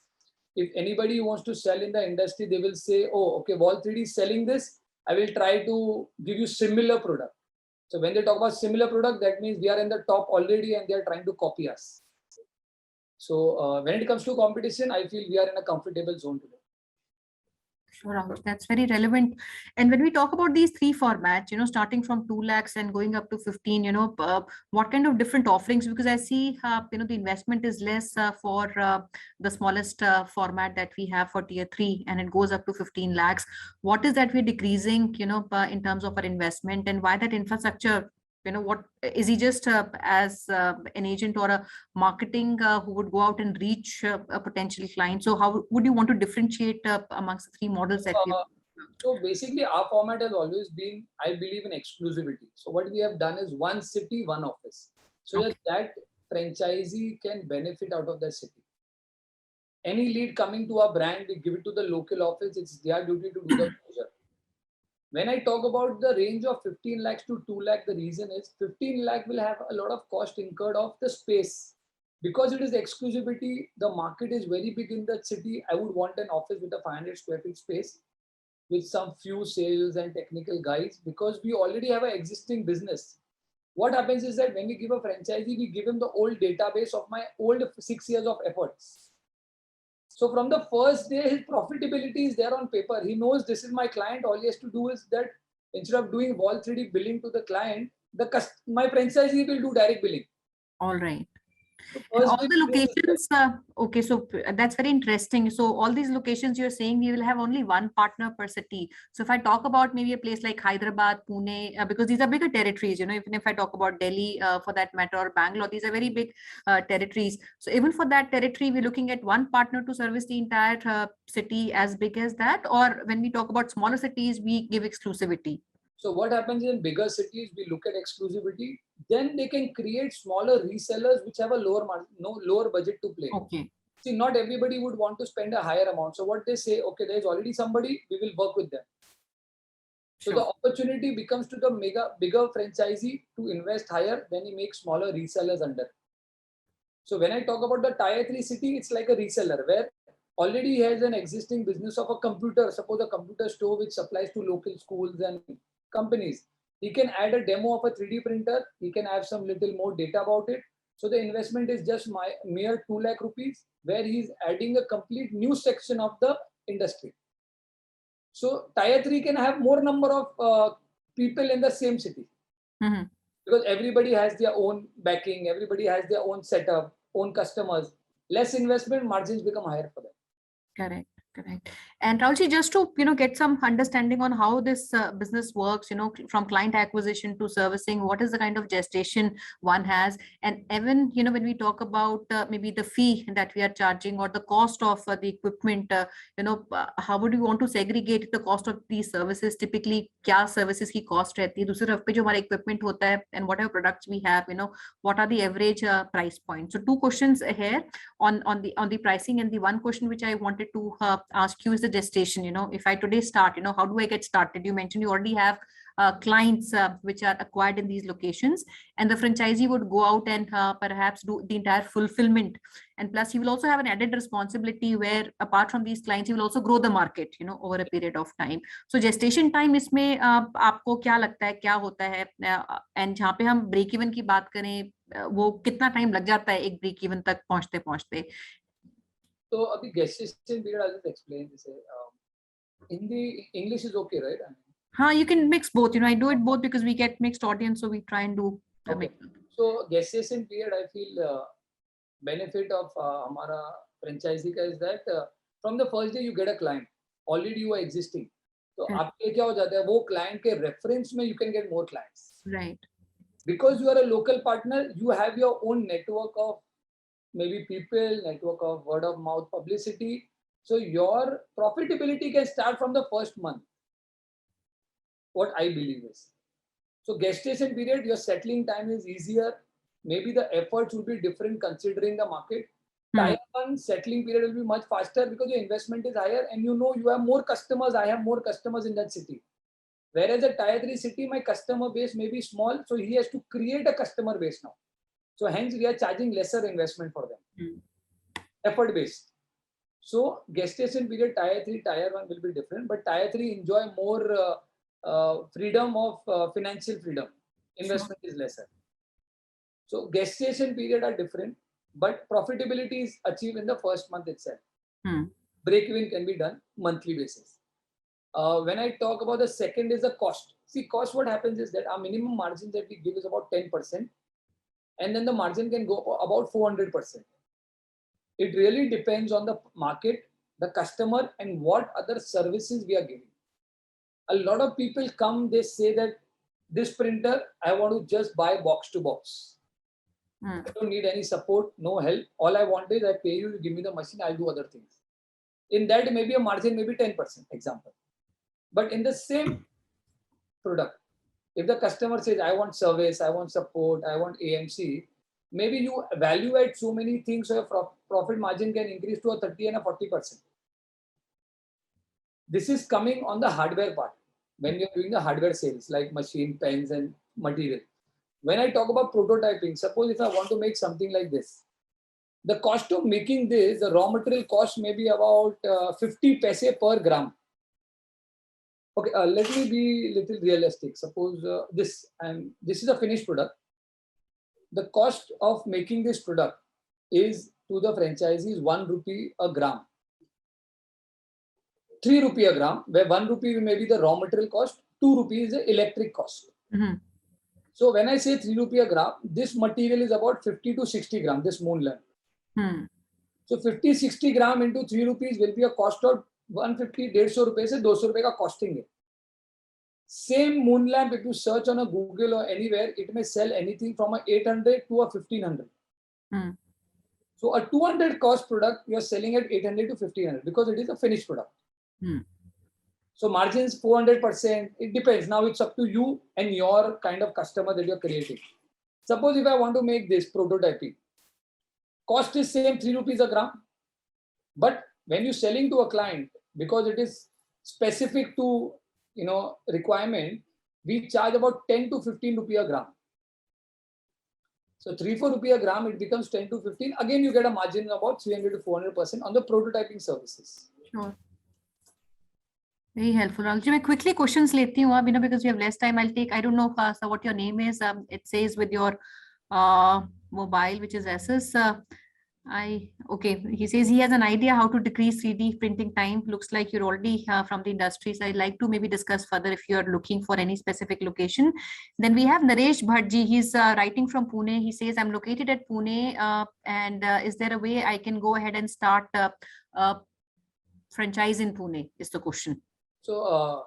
If anybody wants to sell in the industry, they will say, oh, okay, WOL3D is selling this. I will try to give you similar product. So when they talk about similar product, that means we are in the top already and they are trying to copy us. So when it comes to competition, I feel we are in a comfortable zone today. Sure, Rahul, that's very relevant. And when we talk about these three formats, starting from 2 lakhs and going up to 15, what kind of different offerings? Because I see, the investment is less for the smallest format that we have for tier 3, and it goes up to 15 lakhs. What is that we're decreasing, in terms of our investment, and why that infrastructure? What is he just as an agent or a marketing who would go out and reach a potential client? So how would you want to differentiate amongst the three models that we have? So basically, our format has always been, I believe in exclusivity. So what we have done is one city, one office, so that franchisee can benefit out of the city. Any lead coming to our brand, we give it to the local office. It's their duty to do the closure. When I talk about the range of 15 lakhs to 2 lakh, the reason is 15 lakh will have a lot of cost incurred of the space. Because it is exclusivity, the market is very big in that city. I would want an office with a 500 square feet space with some few sales and technical guys, because we already have an existing business. What happens is that when we give a franchisee, we give him the old database of my old 6 years of efforts. So from the first day, his profitability is there on paper. He knows this is my client. All he has to do is that instead of doing WOL3D billing to the client, my franchisee will do direct billing. All right. So And first all day the locations, okay, so that's very interesting. So all these locations you're saying we will have only one partner per city. So if I talk about maybe a place like Hyderabad, Pune, because these are bigger territories, even if I talk about Delhi for that matter, or Bangalore, these are very big territories. So even for that territory, we're looking at one partner to service the entire city as big as that. Or when we talk about smaller cities, we give exclusivity. So what happens in bigger cities, we look at exclusivity, then they can create smaller resellers which have a lower budget to play. Okay. See, not everybody would want to spend a higher amount. So what they say, okay, there's already somebody, we will work with them. So the opportunity becomes to the bigger franchisee to invest higher, then he makes smaller resellers under. So when I talk about the tier 3 city, it's like a reseller where already he has an existing business of a computer, suppose a computer store which supplies to local schools and companies. He can add a demo of a 3D printer. He can have some little more data about it. So the investment is just mere 2 lakh rupees, where he's adding a complete new section of the industry. So tier 3 can have more number of people in the same city. Because everybody has their own backing, everybody has their own setup, own customers. Less investment, margins become higher for them. Correct. And Raulji, just to get some understanding on how this business works, from client acquisition to servicing, what is the kind of gestation one has, and even when we talk about maybe the fee that we are charging or the cost of the equipment, how would you want to segregate the cost of these services? Typically, kya services की cost रहती है, दूसरे तरफ पे जो हमारा equipment होता है, and whatever products we have, what are the average price points? So 2 questions here on the pricing, and the one question which I wanted to ask you is the gestation. If I today start, how do I get started? You mentioned you already have clients which are acquired in these locations, and the franchisee would go out and perhaps do the entire fulfillment, and plus he will also have an added responsibility where apart from these clients he will also grow the market over a period of time. So gestation time इसमें आपको क्या लगता है क्या होता है, and जहाँ पे हम ब्रेक इवन की बात करें वो कितना टाइम लग जाता है एक ब्रेक इवन तक पहुंचते? So abhi gestation period, I'll just explain this. Hindi, English is okay, right? You can mix both. I do it both because we get mixed audience, so we try and do a mix. So gestation period, I feel benefit of हमारा franchisee का is that from the first day you get a client, already you are existing. So आपके क्या हो जाता है, वो client के reference में you can get more clients. Right. Because you are a local partner, you have your own network of maybe people, network of word of mouth publicity. So your profitability can start from the first month. What I believe is. So gestation period, your settling time is easier. Maybe the efforts will be different considering the market. Tier 1 settling period will be much faster because your investment is higher and you have more customers. I have more customers in that city. Whereas a tier 3 city, my customer base may be small. So he has to create a customer base now. So hence we are charging lesser investment for them. Effort based. So gestation period, tier 3, tier 1 will be different, but tier 3 enjoy more freedom of financial freedom. Investment is lesser. So gestation period are different, but profitability is achieved in the first month itself. Break even can be done monthly basis. When I talk about the second is the cost. See, cost, what happens is that our minimum margin that we give is about 10%, and then the margin can go about 400%. It really depends on the market, the customer, and what other services we are giving. A lot of people come, they say that this printer, I want to just buy box to box. I don't need any support, no help. All I want is I pay you, you give me the machine, I'll do other things. In that, maybe a margin maybe 10%, example. But in the same product, if the customer says, I want service, I want support, I want AMC, maybe you evaluate so many things, so your profit margin can increase to a 30 and a 40%. This is coming on the hardware part. When you're doing the hardware sales, like machine, pens, and material. When I talk about prototyping, suppose if I want to make something like this, the cost of making this, the raw material cost may be about 50 paise per gram. Okay, let me be a little realistic. Suppose this is a finished product. The cost of making this product is to the franchisee is 1 rupee a gram. 3 rupee a gram, where 1 rupee may be the raw material cost, 2 rupees is the electric cost. So when I say 3 rupee a gram, this material is about 50 to 60 gram, this moon lamp. So 50, 60 gram into 3 rupees will be a cost of 150, 150 rupees se 200 rupees ka costing hai. Same moon lamp, if you search on a Google or anywhere, it may sell anything from a 800 to a 1500. So a 200 cost product, you are selling at 800 to 1500 because it is a finished product. So margins 400%, it depends. Now it's up to you and your kind of customer that you're creating. Suppose if I want to make this prototyping, cost is same 3 rupees a gram. But when you're selling to a client, because it is specific to requirement, we charge about 10 to 15 rupee a gram. So 3-4 rupee a gram, it becomes 10 to 15. Again, you get a margin of about 300 to 400% on the prototyping services. Sure. Very helpful. Ralji, I quickly questions leti hu, because we have less time. I'll take, I don't know what your name is. It says with your mobile, which is SS. Okay, he says he has an idea how to decrease 3D printing time. Looks like you're already from the industry. So I'd like to maybe discuss further if you're looking for any specific location. Then we have Naresh Bhatji. He's writing from Pune. He says, I'm located at Pune and is there a way I can go ahead and start franchise in Pune is the question. So,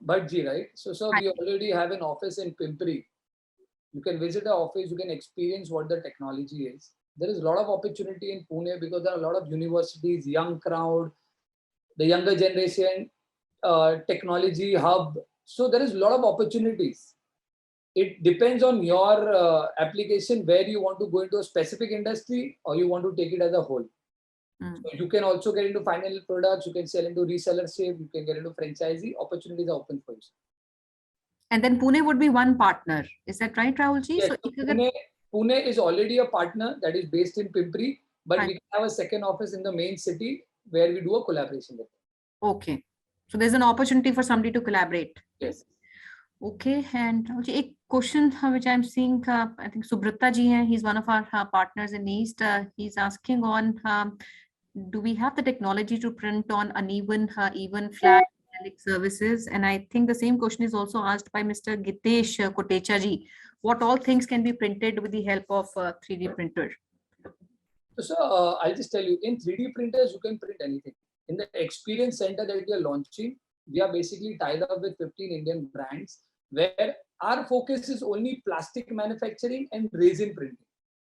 Bhatji, right? So we already have an office in Pimpri. You can visit the office, you can experience what the technology is. There is a lot of opportunity in Pune because there are a lot of universities, young crowd, the younger generation, technology hub. So there is a lot of opportunities. It depends on your application, where you want to go into a specific industry or you want to take it as a whole. So you can also get into final products, you can sell into resellership, you can get into franchisee, opportunities are open for you. And then Pune would be one partner. Is that right, Rahulji? Yes, so Pune is already a partner that is based in Pimpri, but we have a second office in the main city where we do a collaboration with them. Okay. So there's an opportunity for somebody to collaborate. Yes. Okay. And a question which I'm seeing, I think Subrata ji hai, he's one of our partners in East. He's asking on, do we have the technology to print on uneven, even flat metallic surfaces? And I think the same question is also asked by Mr. Gitesh Kotecha ji. What all things can be printed with the help of 3D printer? So I'll just tell you, in 3D printers, you can print anything. In the experience center that we are launching, we are basically tied up with 15 Indian brands where our focus is only plastic manufacturing and resin printing.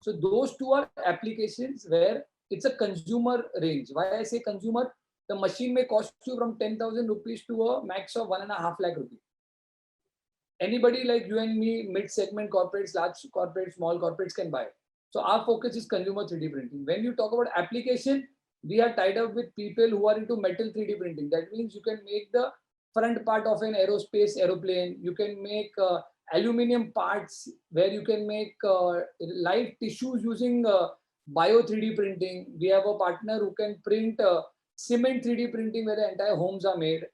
So those two are applications where it's a consumer range. Why I say consumer? The machine may cost you from 10,000 rupees to a max of 1.5 lakh rupees. Anybody like you and me, mid-segment corporates, large corporates, small corporates can buy. So our focus is consumer 3D printing. When you talk about application, we are tied up with people who are into metal 3D printing. That means you can make the front part of an aerospace aeroplane. You can make aluminum parts where you can make live tissues using bio 3D printing. We have a partner who can print cement 3D printing where the entire homes are made.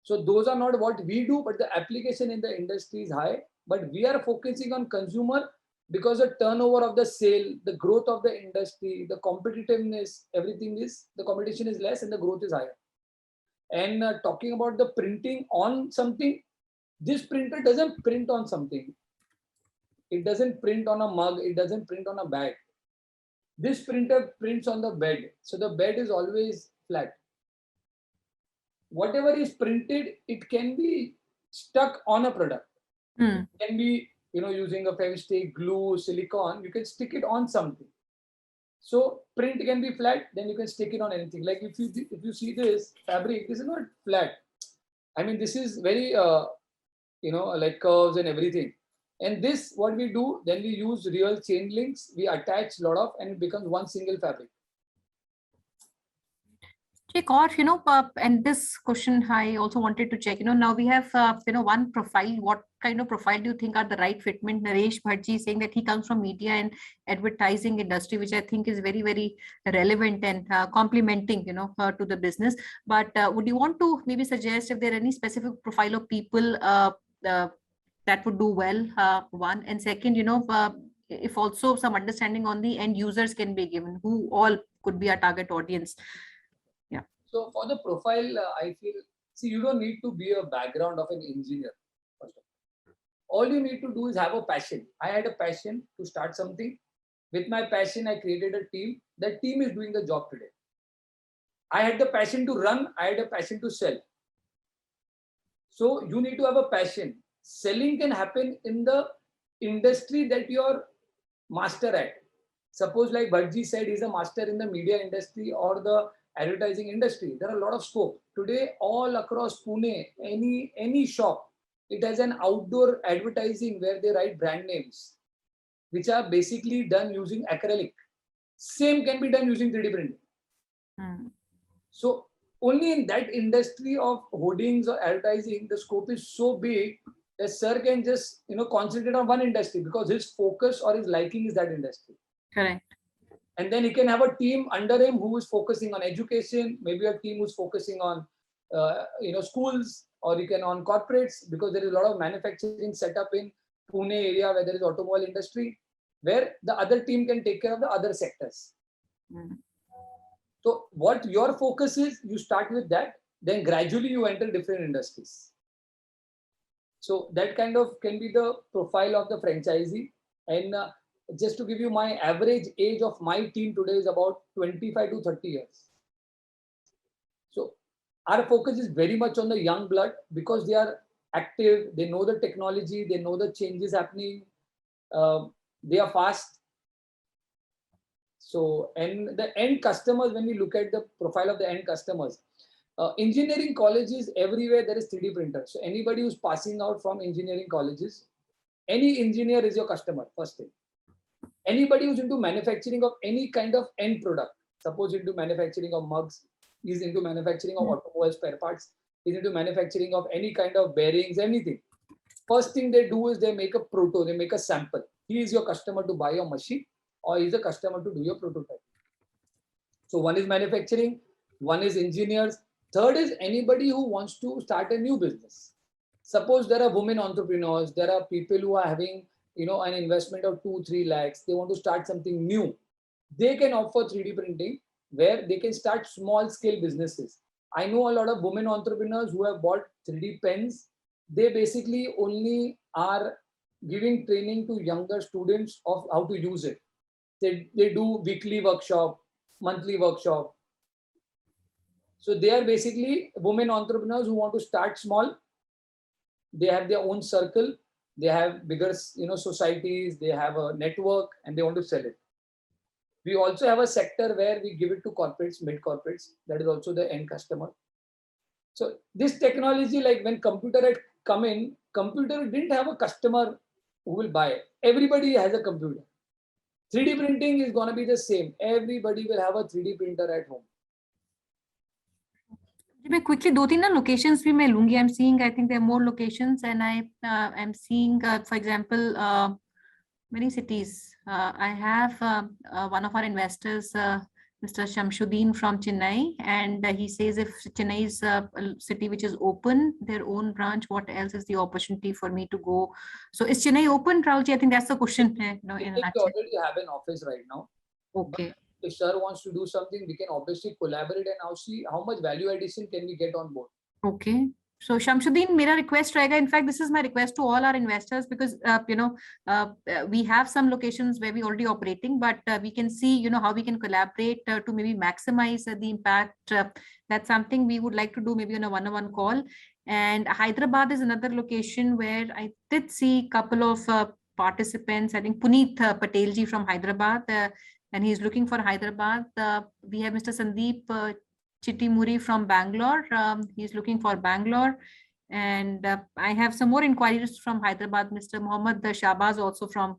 So those are not what we do, but the application in the industry is high. But we are focusing on consumer because the turnover of the sale, the growth of the industry, the competitiveness, everything is, the competition is less and the growth is higher. And talking about the printing on something, this printer doesn't print on something. It doesn't print on a mug. It doesn't print on a bag. This printer prints on the bed. So the bed is always flat. Whatever is printed, it can be stuck on a product. It can be, using a fevistick, glue, silicone, you can stick it on something. So print can be flat, then you can stick it on anything. Like if you see this fabric, this is not flat. I mean, this is very, like curves and everything. And this, what we do, then we use real chain links, we attach a lot of, and it becomes one single fabric. Check or, and this question I also wanted to check, now we have, one profile. What kind of profile do you think are the right fitment? Naresh Bhattji saying that he comes from media and advertising industry, which I think is very, very relevant and complementing, to the business. But would you want to maybe suggest if there are any specific profile of people that would do well, one, and second, if also some understanding on the end users can be given, who all could be our target audience? So for the profile, I feel, you don't need to be a background of an engineer. First of all you need to do is have a passion. I had a passion to start something. With my passion, I created a team. That team is doing the job today. I had the passion to run. I had a passion to sell. So you need to have a passion. Selling can happen in the industry that you're master at. Suppose like Bhattji said, he's a master in the media industry or the advertising industry. There are a lot of scope. Today, all across Pune, any shop, it has an outdoor advertising where they write brand names, which are basically done using acrylic. Same can be done using 3D printing. So only in that industry of hoardings or advertising, the scope is so big that sir can just concentrate on one industry because his focus or his liking is that industry. Correct. And then he can have a team under him who is focusing on education, maybe a team who's focusing on schools, or you can on corporates, because there is a lot of manufacturing set up in Pune area where there is automobile industry, where the other team can take care of the other sectors. So what your focus is, you start with that, then gradually you enter different industries. So that kind of can be the profile of the franchisee. And just to give you, my average age of my team today is about 25 to 30 years. So our focus is very much on the young blood because they are active, they know the technology, they know the changes happening, they are fast. So, and the end customers, when we look at the profile of the end customers, engineering colleges, everywhere there is 3D printer. So anybody who's passing out from engineering colleges, any engineer is your customer, first thing. Anybody who's into manufacturing of any kind of end product, suppose into manufacturing of mugs, is into manufacturing of automobile spare parts, is into manufacturing of any kind of bearings, anything. First thing they do is they make a proto, they make a sample. He is your customer to buy your machine, or he is a customer to do your prototype. So one is manufacturing, one is engineers, third is anybody who wants to start a new business. Suppose there are women entrepreneurs, there are people who are having an investment of 2-3 lakhs, they want to start something new. They can opt for 3D printing where they can start small scale businesses. I know a lot of women entrepreneurs who have bought 3D pens. They basically only are giving training to younger students of how to use it. They do weekly workshop, monthly workshop. So they are basically women entrepreneurs who want to start small. They have their own circle. They have bigger, societies, they have a network and they want to sell it. We also have a sector where we give it to corporates, mid corporates. That is also the end customer. So this technology, like when computer had come in, computer didn't have a customer who will buy it. Everybody has a computer. 3D printing is going to be the same. Everybody will have a 3D printer at home. Quickly, 2-3 locations भी मैं लूँगी. I'm seeing, I think there are more locations, and I'm seeing, for example, many cities. I have one of our investors, Mr. Shamshuddin from Chennai, and he says if Chennai is a city which is open, their own branch, what else is the opportunity for me to go? So is Chennai open, Rahulji? I think that's the question. I think we already have an office right now. Okay. if sir wants to do something, we can obviously collaborate and now see how much value addition can we get on board. Okay. So Shamsuddin, मेरा request रहेगा. In fact, this is my request to all our investors because we have some locations where we already operating, but we can see how we can collaborate to maybe maximize the impact. That's something we would like to do maybe on a one-on-one call. And Hyderabad is another location where I did see a couple of participants. I think Puneet Patelji from Hyderabad, and he's looking for Hyderabad. We have Mr. Sandeep Chittimuri from Bangalore. He's looking for Bangalore. And I have some more inquiries from Hyderabad. Mr. Mohammed Shahbaz also from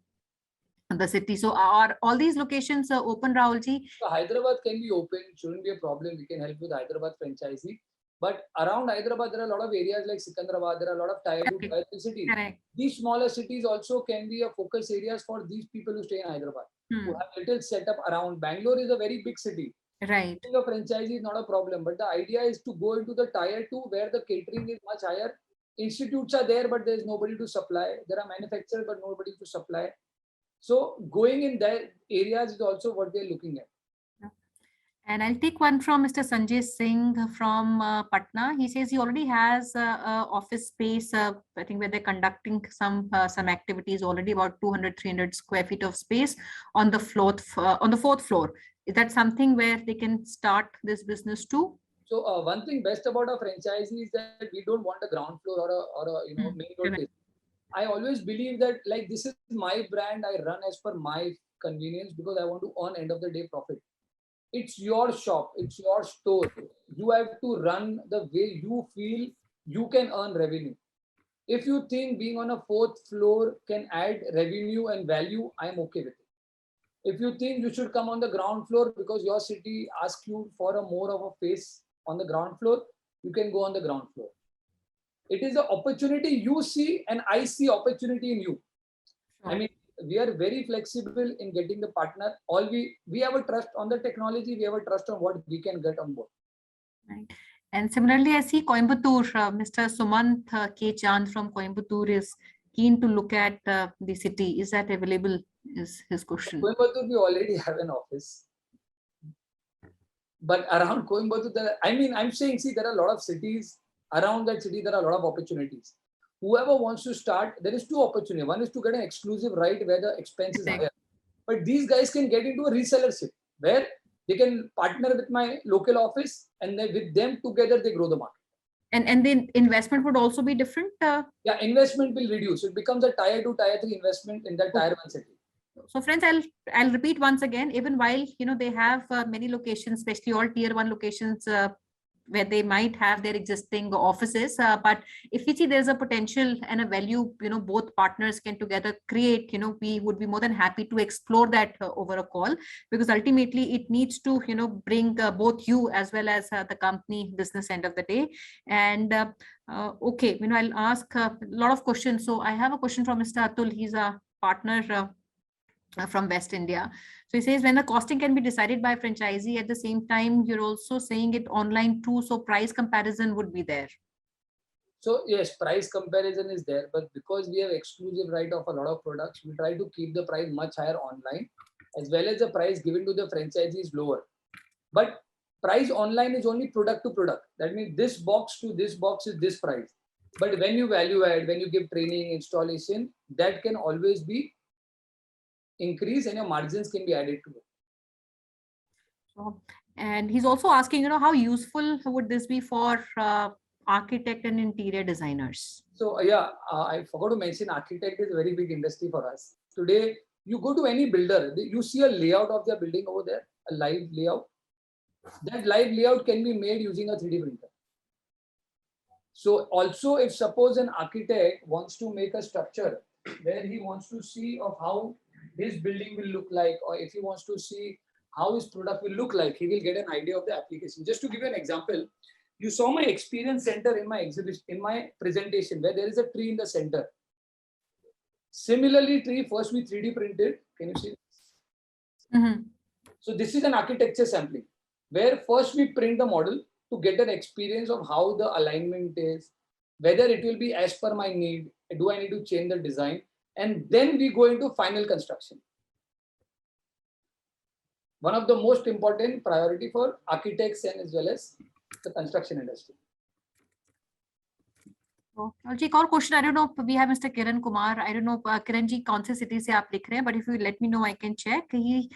the city. So are all these locations open, Rahulji? So Hyderabad can be open, shouldn't be a problem. We can help with Hyderabad franchisee. But around Hyderabad, there are a lot of areas like Sikandrabad, there are a lot of tier 2, tier 3 cities. Correct. These smaller cities also can be a focus areas for these people who stay in Hyderabad, who have little setup around. Bangalore is a very big city. Right. A franchisee is not a problem, but the idea is to go into the tier 2 where the catering is much higher. Institutes are there, but there is nobody to supply. There are manufacturers, but nobody to supply. So going in that areas is also what they're looking at. And I'll take one from Mr. Sanjay Singh from Patna. He says he already has office space, I think where they're conducting some activities already, about 200, 300 square feet of space on the fourth floor. Is that something where they can start this business too? So one thing best about a franchisee is that we don't want a ground floor or a main road. Correct. I always believe that like this is my brand, I run as per my convenience because I want to earn end of the day profit. It's your shop, it's your store. You have to run the way you feel you can earn revenue. If you think being on a fourth floor can add revenue and value, I'm okay with it. If you think you should come on the ground floor because your city asks you for a more of a face on the ground floor, you can go on the ground floor. It is an opportunity you see and I see opportunity in you. I mean, we are very flexible in getting the partner. All we have a trust on the technology. We have a trust on what we can get on board. Right. And similarly, I see Coimbatore, Mr. Sumant K. Chand from Coimbatore is keen to look at the city. Is that available? Is his question. Coimbatore, we already have an office. But around Coimbatore, I'm saying, see, there are a lot of cities. Around that city, there are a lot of opportunities. Whoever wants to start, there is two opportunities. One is to get an exclusive right where the expense is higher. But these guys can get into a resellership where they can partner with my local office and then with them together, they grow the market. And the investment would also be different? Yeah, investment will reduce. It becomes a tier 2, tier 3 investment in that tier 1 city. So friends, I'll repeat once again, even while, they have many locations, especially all tier 1 locations, where they might have their existing offices, but if we see there's a potential and a value, both partners can together create, we would be more than happy to explore that over a call, because ultimately it needs to, bring both you as well as the company business end of the day. And okay, I'll ask a lot of questions. So I have a question from Mr. Atul. He's a partner from West India. So he says, when the costing can be decided by franchisee, at the same time, you're also saying it online too, so price comparison would be there. So yes, price comparison is there, but because we have exclusive right of a lot of products, we try to keep the price much higher online, as well as the price given to the franchisee is lower. But price online is only product to product. That means this box to this box is this price. But when you value add, when you give training, installation, that can always be increase and your margins can be added to it. So, and he's also asking, how useful would this be for architect and interior designers? So yeah, I forgot to mention architect is a very big industry for us. Today, you go to any builder, you see a layout of their building over there, a live layout. That live layout can be made using a 3D printer. So also if suppose an architect wants to make a structure where he wants to see of how his building will look like, or if he wants to see how his product will look like, he will get an idea of the application. Just to give you an example, you saw my experience center in my exhibition, in my presentation, where there is a tree in the center. Similarly, tree first we 3D printed. Can you see? So this is an architecture sampling, where first we print the model to get an experience of how the alignment is, whether it will be as per my need, do I need to change the design? And then we go into final construction. one of the most important priority for architects and as well as the construction industry. जी एक और question, I don't know, we have mister Kiran Kumar, I don't know Kiran ji कौन से city से आप लिख रहे हैं, but if you let me know I can check. He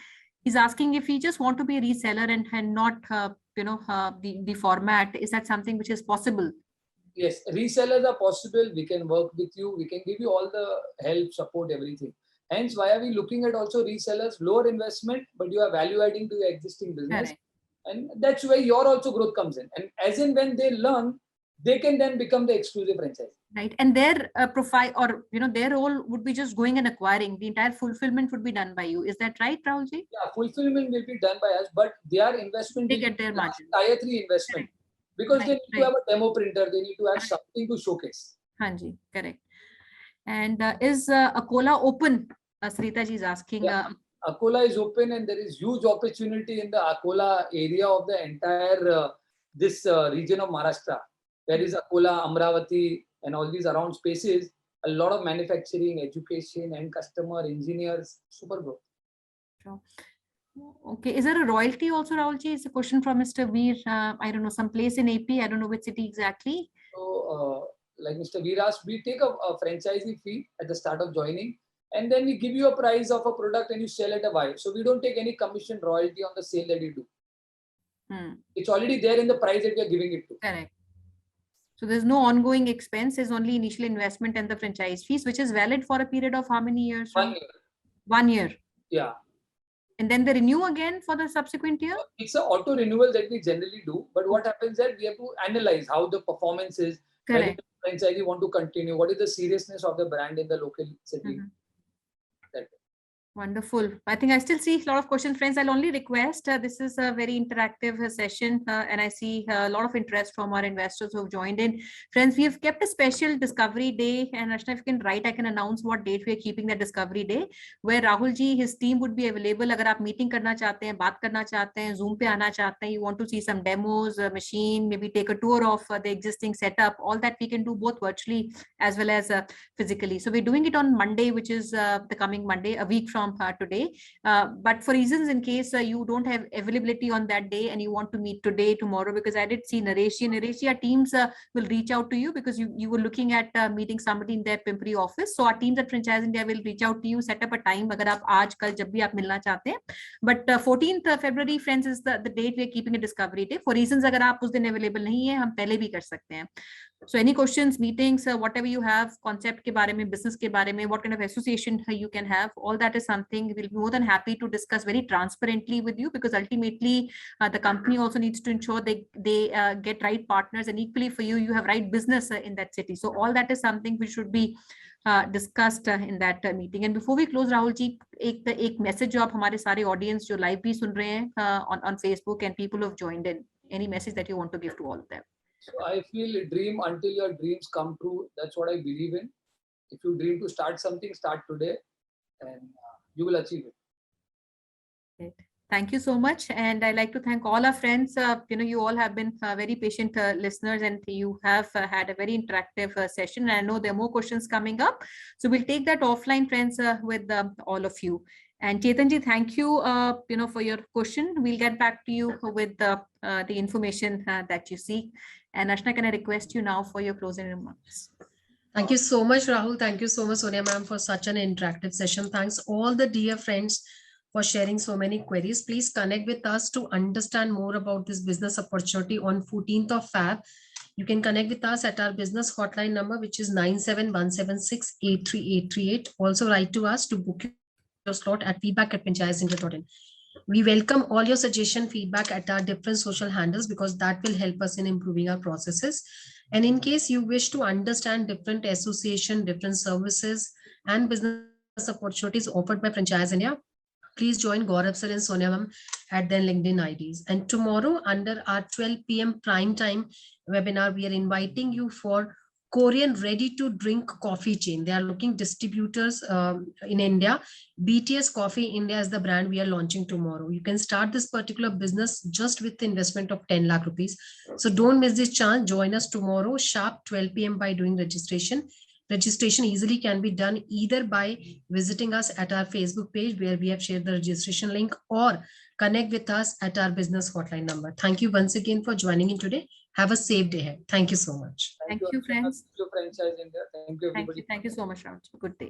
is asking if he just want to be a reseller and not the format, is that something which is possible? Yes, resellers are possible. We can work with you. We can give you all the help, support, everything. Hence, why are we looking at also resellers? Lower investment, but you are value adding to your existing business. Correct. And that's where your also growth comes in. And as in when they learn, they can then become the exclusive franchise. Right. And their profile, or their role would be just going and acquiring. The entire fulfillment would be done by you. Is that right, Rahul ji? Yeah, fulfillment will be done by us, but their investment They will get their be margin. tier 3 investment. Because they need to have a demo printer, they need to have something to showcase. Hanji, correct. And is Akola open? Sarita ji is asking. Yeah. Akola is open, and there is huge opportunity in the Akola area of the entire this region of Maharashtra. There is Akola, Amravati, and all these around spaces. A lot of manufacturing, education, and customer, engineers, super growth. Sure. Okay, is there a royalty also, Rahul ji? It's a question from Mr. Veer. I don't know, some place in AP. I don't know which city exactly. So, like Mr. Veer asked, we take a franchisee fee at the start of joining, and then we give you a price of a product and you sell at a Y. So we don't take any commission royalty on the sale that you do. It's already there in the price that we are giving it to. Correct. So there's no ongoing expense, there's only initial investment and the franchise fees, which is valid for a period of how many years? 1 year. 1 year. Yeah. And then they renew again for the subsequent year? It's an auto renewal that we generally do. But what happens is that we have to analyze how the performance is. Correct. Whether the franchisee want to continue. What is the seriousness of the brand in the local city? Wonderful. I think I still see a lot of questions, friends. I'll only request, this is a very interactive session, and I see a lot of interest from our investors who have joined in. Friends, we have kept a special discovery day, and Ashna, if you can write, I can announce what date we are keeping that discovery day, where Rahul ji, his team would be available. Agar aap meeting karna chahte hain, baat karna chahte hain, Zoom pe aana chahte hain, you want to see some demos, machine, maybe take a tour of the existing setup, all that we can do both virtually as well as physically. So we're doing it on Monday, which is the coming Monday, a week from today, but for reasons in case you don't have availability on that day and you want to meet today, tomorrow, because I did see Naresh, our teams will reach out to you because you were looking at meeting somebody in their Pimpri office. So our teams at Franchise India will reach out to you, set up a time agar aap aaj kal jab bhi aap milna chahte hain. But 14th February, friends, is the date we are keeping a discovery day. For reasons agar aap us din available nahi hai, hum pehle bhi kar sakte hain. So any questions, meetings, whatever you have, concept ke bare mein, business ke bare mein, what kind of association you can have, all that is something we'll be more than happy to discuss very transparently with you, because ultimately the company also needs to ensure they get right partners, and equally for you, you have right business in that city. So all that is something which should be discussed in that meeting. And before we close, Rahul ji, एक message जो आप हमारे सारे audience जो live भी सुन रहे हैं on Facebook and people who have joined in, any message that you want to give to all of them? So I feel dream until your dreams come true. That's what I believe in. If you dream to start something, start today, and you will achieve it. Great. Thank you so much. And I'd like to thank all our friends. You all have been very patient listeners, and you have had a very interactive session. And I know there are more questions coming up. So we'll take that offline, friends, with all of you. And Chetanji, thank you, for your question. We'll get back to you with the information that you seek. And Ashna, can I request you now for your closing remarks? Thank you so much, Rahul. Thank you so much, Sonia ma'am, for such an interactive session. Thanks all the dear friends for sharing so many queries. Please connect with us to understand more about this business opportunity on 14th of Feb. You can connect with us at our business hotline number, which is 9717683838. Also write to us to book your slot at feedback@franchiseIndia.in. We welcome all your suggestion, feedback at our different social handles, because that will help us in improving our processes. And in case you wish to understand different association, different services and business opportunities offered by Franchise India, please join Gaurav sir and Sonia ma'am at their LinkedIn IDs. And tomorrow, under our 12 p.m. prime time webinar, we are inviting you for Korean ready-to-drink coffee chain. They are looking distributors in India. BTS Coffee India is the brand we are launching tomorrow. You can start this particular business just with the investment of 10 lakh rupees. So don't miss this chance. Join us tomorrow, sharp 12 p.m. by doing registration. Registration easily can be done either by visiting us at our Facebook page where we have shared the registration link, or connect with us at our business hotline number. Thank you once again for joining in today. Have a safe day ahead. Thank you so much. Thank you, friends. Thank you, Franchise India. Thank you, everybody. Thank you so much, Rahul. Good day.